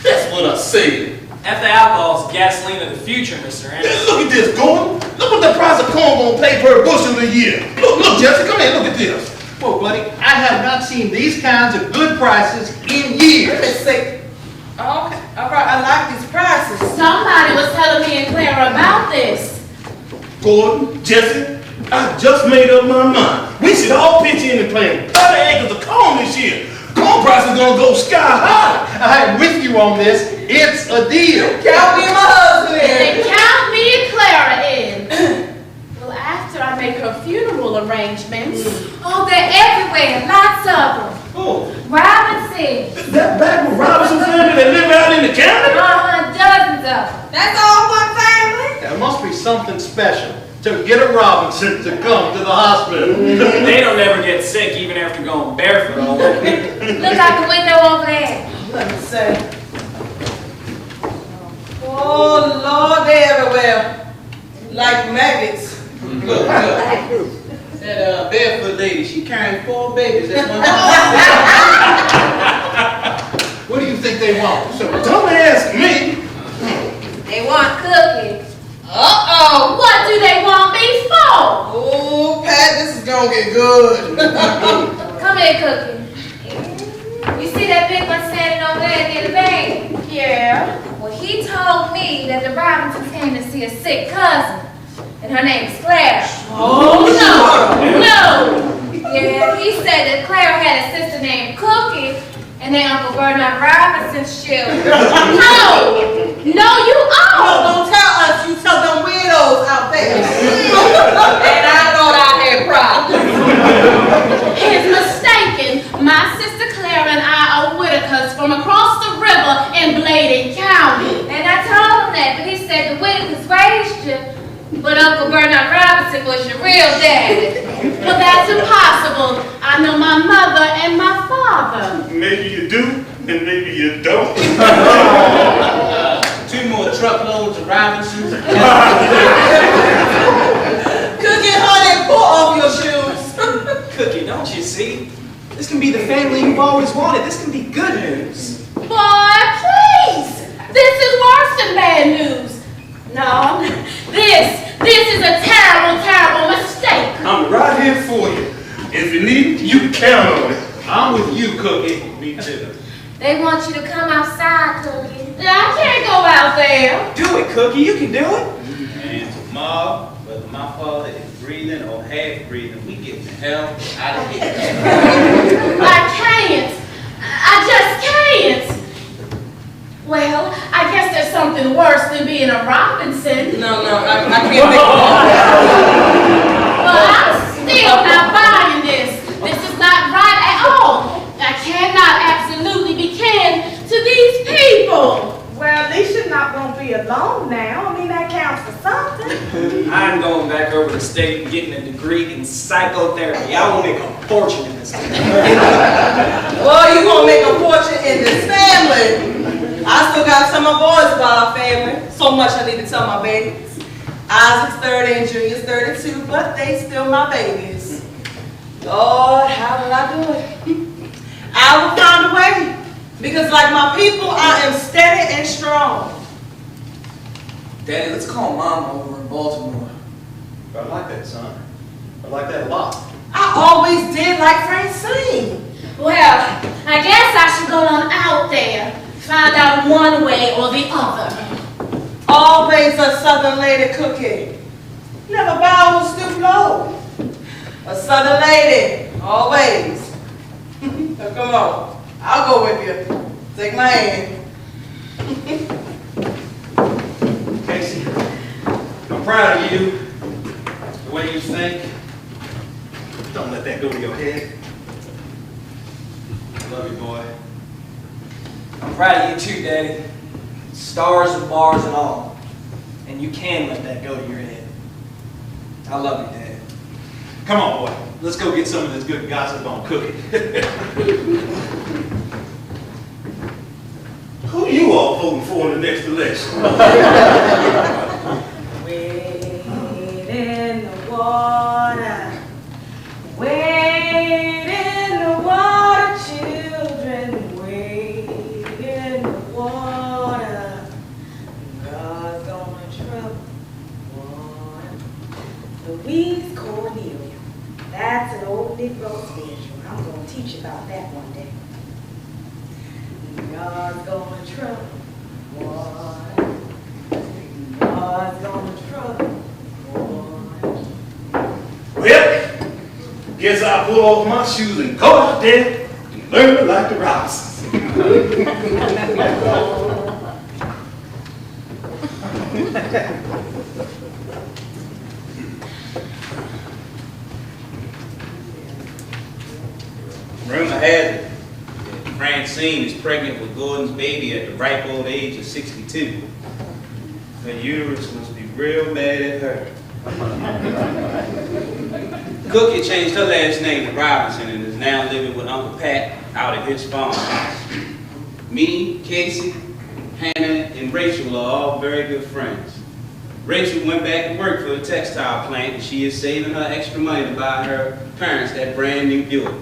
That's what I said. Ethyl alcohol's gasoline of the future, Mr. Anderson. Look at this, Gordon. Look what the price of corn gonna pay per bushel a year. Look, Jesse, come here, look at this. Well, buddy, I have not seen these kinds of good prices in years. Let's see. Okay, all right, I like these prices. Somebody was telling me and Clara about this. Gordon, Jesse, I just made up my mind. We should all pitch in and plant 30 acres of corn this year. Corn prices gonna go sky high. I'm with you on this. It's a deal. Count me and my husband Then in. count me and Clara in. Well, after I make her funeral arrangements, oh, they're everywhere, lots of them. Oh, Robinson, that back with Robinson family that live out in the county? dozens of them. That's all one family? There must be something special to get a Robinson to come to the hospital. They don't ever get sick even after going barefoot all day. Look out the window over there. Let me see. Oh, Lord, they're everywhere. Like maggots. Look. That barefoot lady, she carrying 4 babies at one time. What do you think they want? So don't ask me. They want cookies. Uh-oh, what do they want me for? Oh, Pat, this is gonna get good. Come here, Cookie. You see that big one standing over there near the bank? Yeah. Well, he told me that the Robinsons came to see a sick cousin, and her name's Claire. Oh, No! Yeah, he said that Claire had a sister named Cookie, and then Uncle Bernard Robinson's children. No, you No, all! don't tell us. You tell them widows out there. And I thought I had problems. He's mistaken. My sister Claire and I are Whitakers from across the river in Bladen County. And I told him that, but he said the Whitakers raised you, but Uncle Bernard Robinson was your real daddy. Well, that's impossible. I know my mother and my father. Maybe you do, and maybe you don't. 2 more truckloads of Robinsons. Cookie, honey, pull off your shoes. Cookie, don't you see? This can be the family you've always wanted. This can be good news. Boy, please! This is worse than bad news. No, this is a terrible, terrible mistake. I'm right here for you. If you need, you can count on it. I'm with you, Cookie. Me too. They want you to come outside, Cookie. I can't go out there. Do it, Cookie. You can do it. And tomorrow, whether my father is breathing or half breathing, we get the hell out of here. I can't. I just can't. Well, I guess there's something worse than being a Robinson. No, I can't think of that. But I'm still not buying this. This is not right at all. I the state and getting a degree in psychotherapy. I will make a fortune in this town. Well, you gonna make a fortune in this family. I still got some of my boys about our family. So much I need to tell my babies. Isaac's 30 and Junior's 32, but they still my babies. Lord, how will I do it? I will find a way. Because like my people, I am steady and strong. Daddy, let's call Mama over in Baltimore. I like that, son. I like that a lot. I always did like Francine. Well, I guess I should go on out there, find out one way or the other. Always a southern lady cookie. Never bow or stoop low. A southern lady, always. Now come on, I'll go with you. Take my hand. Casey, I'm proud of you. The way you think. Don't let that go to your head. I love you, boy. I'm proud of you too, Daddy. Stars and bars and all. And you can let that go to your head. I love you, Daddy. Come on, boy. Let's go get some of this good gossip on Cookie. Who you all voting for in the next election? Wade in the water. Wade in the water, children. Wade in the water. God's gonna trouble water. Louise Cornelia. That's an old Negro spiritual. I'm gonna teach about that one day. God's gonna trouble water. God's gonna trouble water. Well, guess I'll pull off my shoes and go out there and learn to like the Robinsons. Rumor has it that Francine is pregnant with Gordon's baby at the ripe old age of 62. Her uterus must be real mad at her. Cookie changed her last name to Robinson and is now living with Uncle Pat out at his farmhouse. Me, Casey, Hannah, and Rachel are all very good friends. Rachel went back to work for a textile plant and she is saving her extra money to buy her parents that brand new Buick.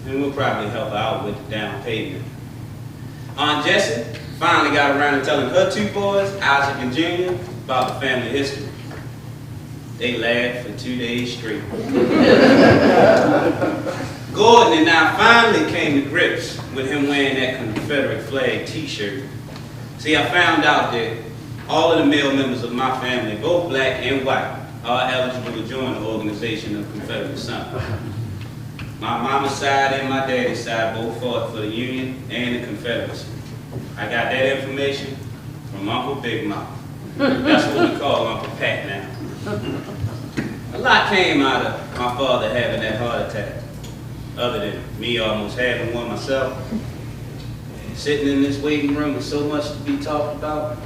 And we'll probably help her out with the down payment. Aunt Jessie finally got around to telling her two boys, Isaac and Junior, about the family history. They laughed for 2 days straight. Gordon and I finally came to grips with him wearing that Confederate flag t-shirt. See, I found out that all of the male members of my family, both black and white, are eligible to join the Organization of Confederate Sons. My mama's side and my daddy's side both fought for the Union and the Confederacy. I got that information from Uncle Big Mouth. That's what we call Uncle Pat now. A lot came out of my father having that heart attack, other than me almost having one myself. And sitting in this waiting room with so much to be talked about,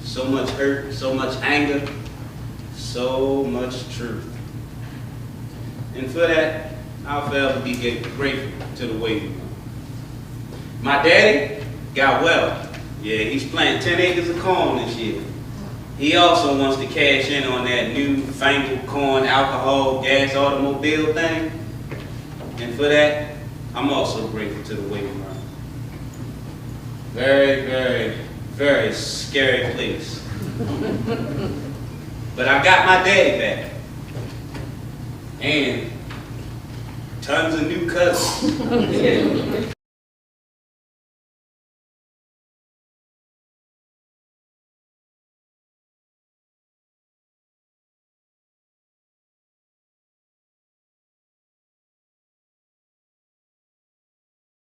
so much hurt, so much anger, so much truth. And for that, I'll forever be grateful to the waiting room. My daddy got well. Yeah, he's planting 10 acres of corn this year. He also wants to cash in on that new fangled corn, alcohol, gas, automobile thing. And for that, I'm also grateful to the waiting room. Very, very, very scary place. But I got my daddy back. And tons of new cousins.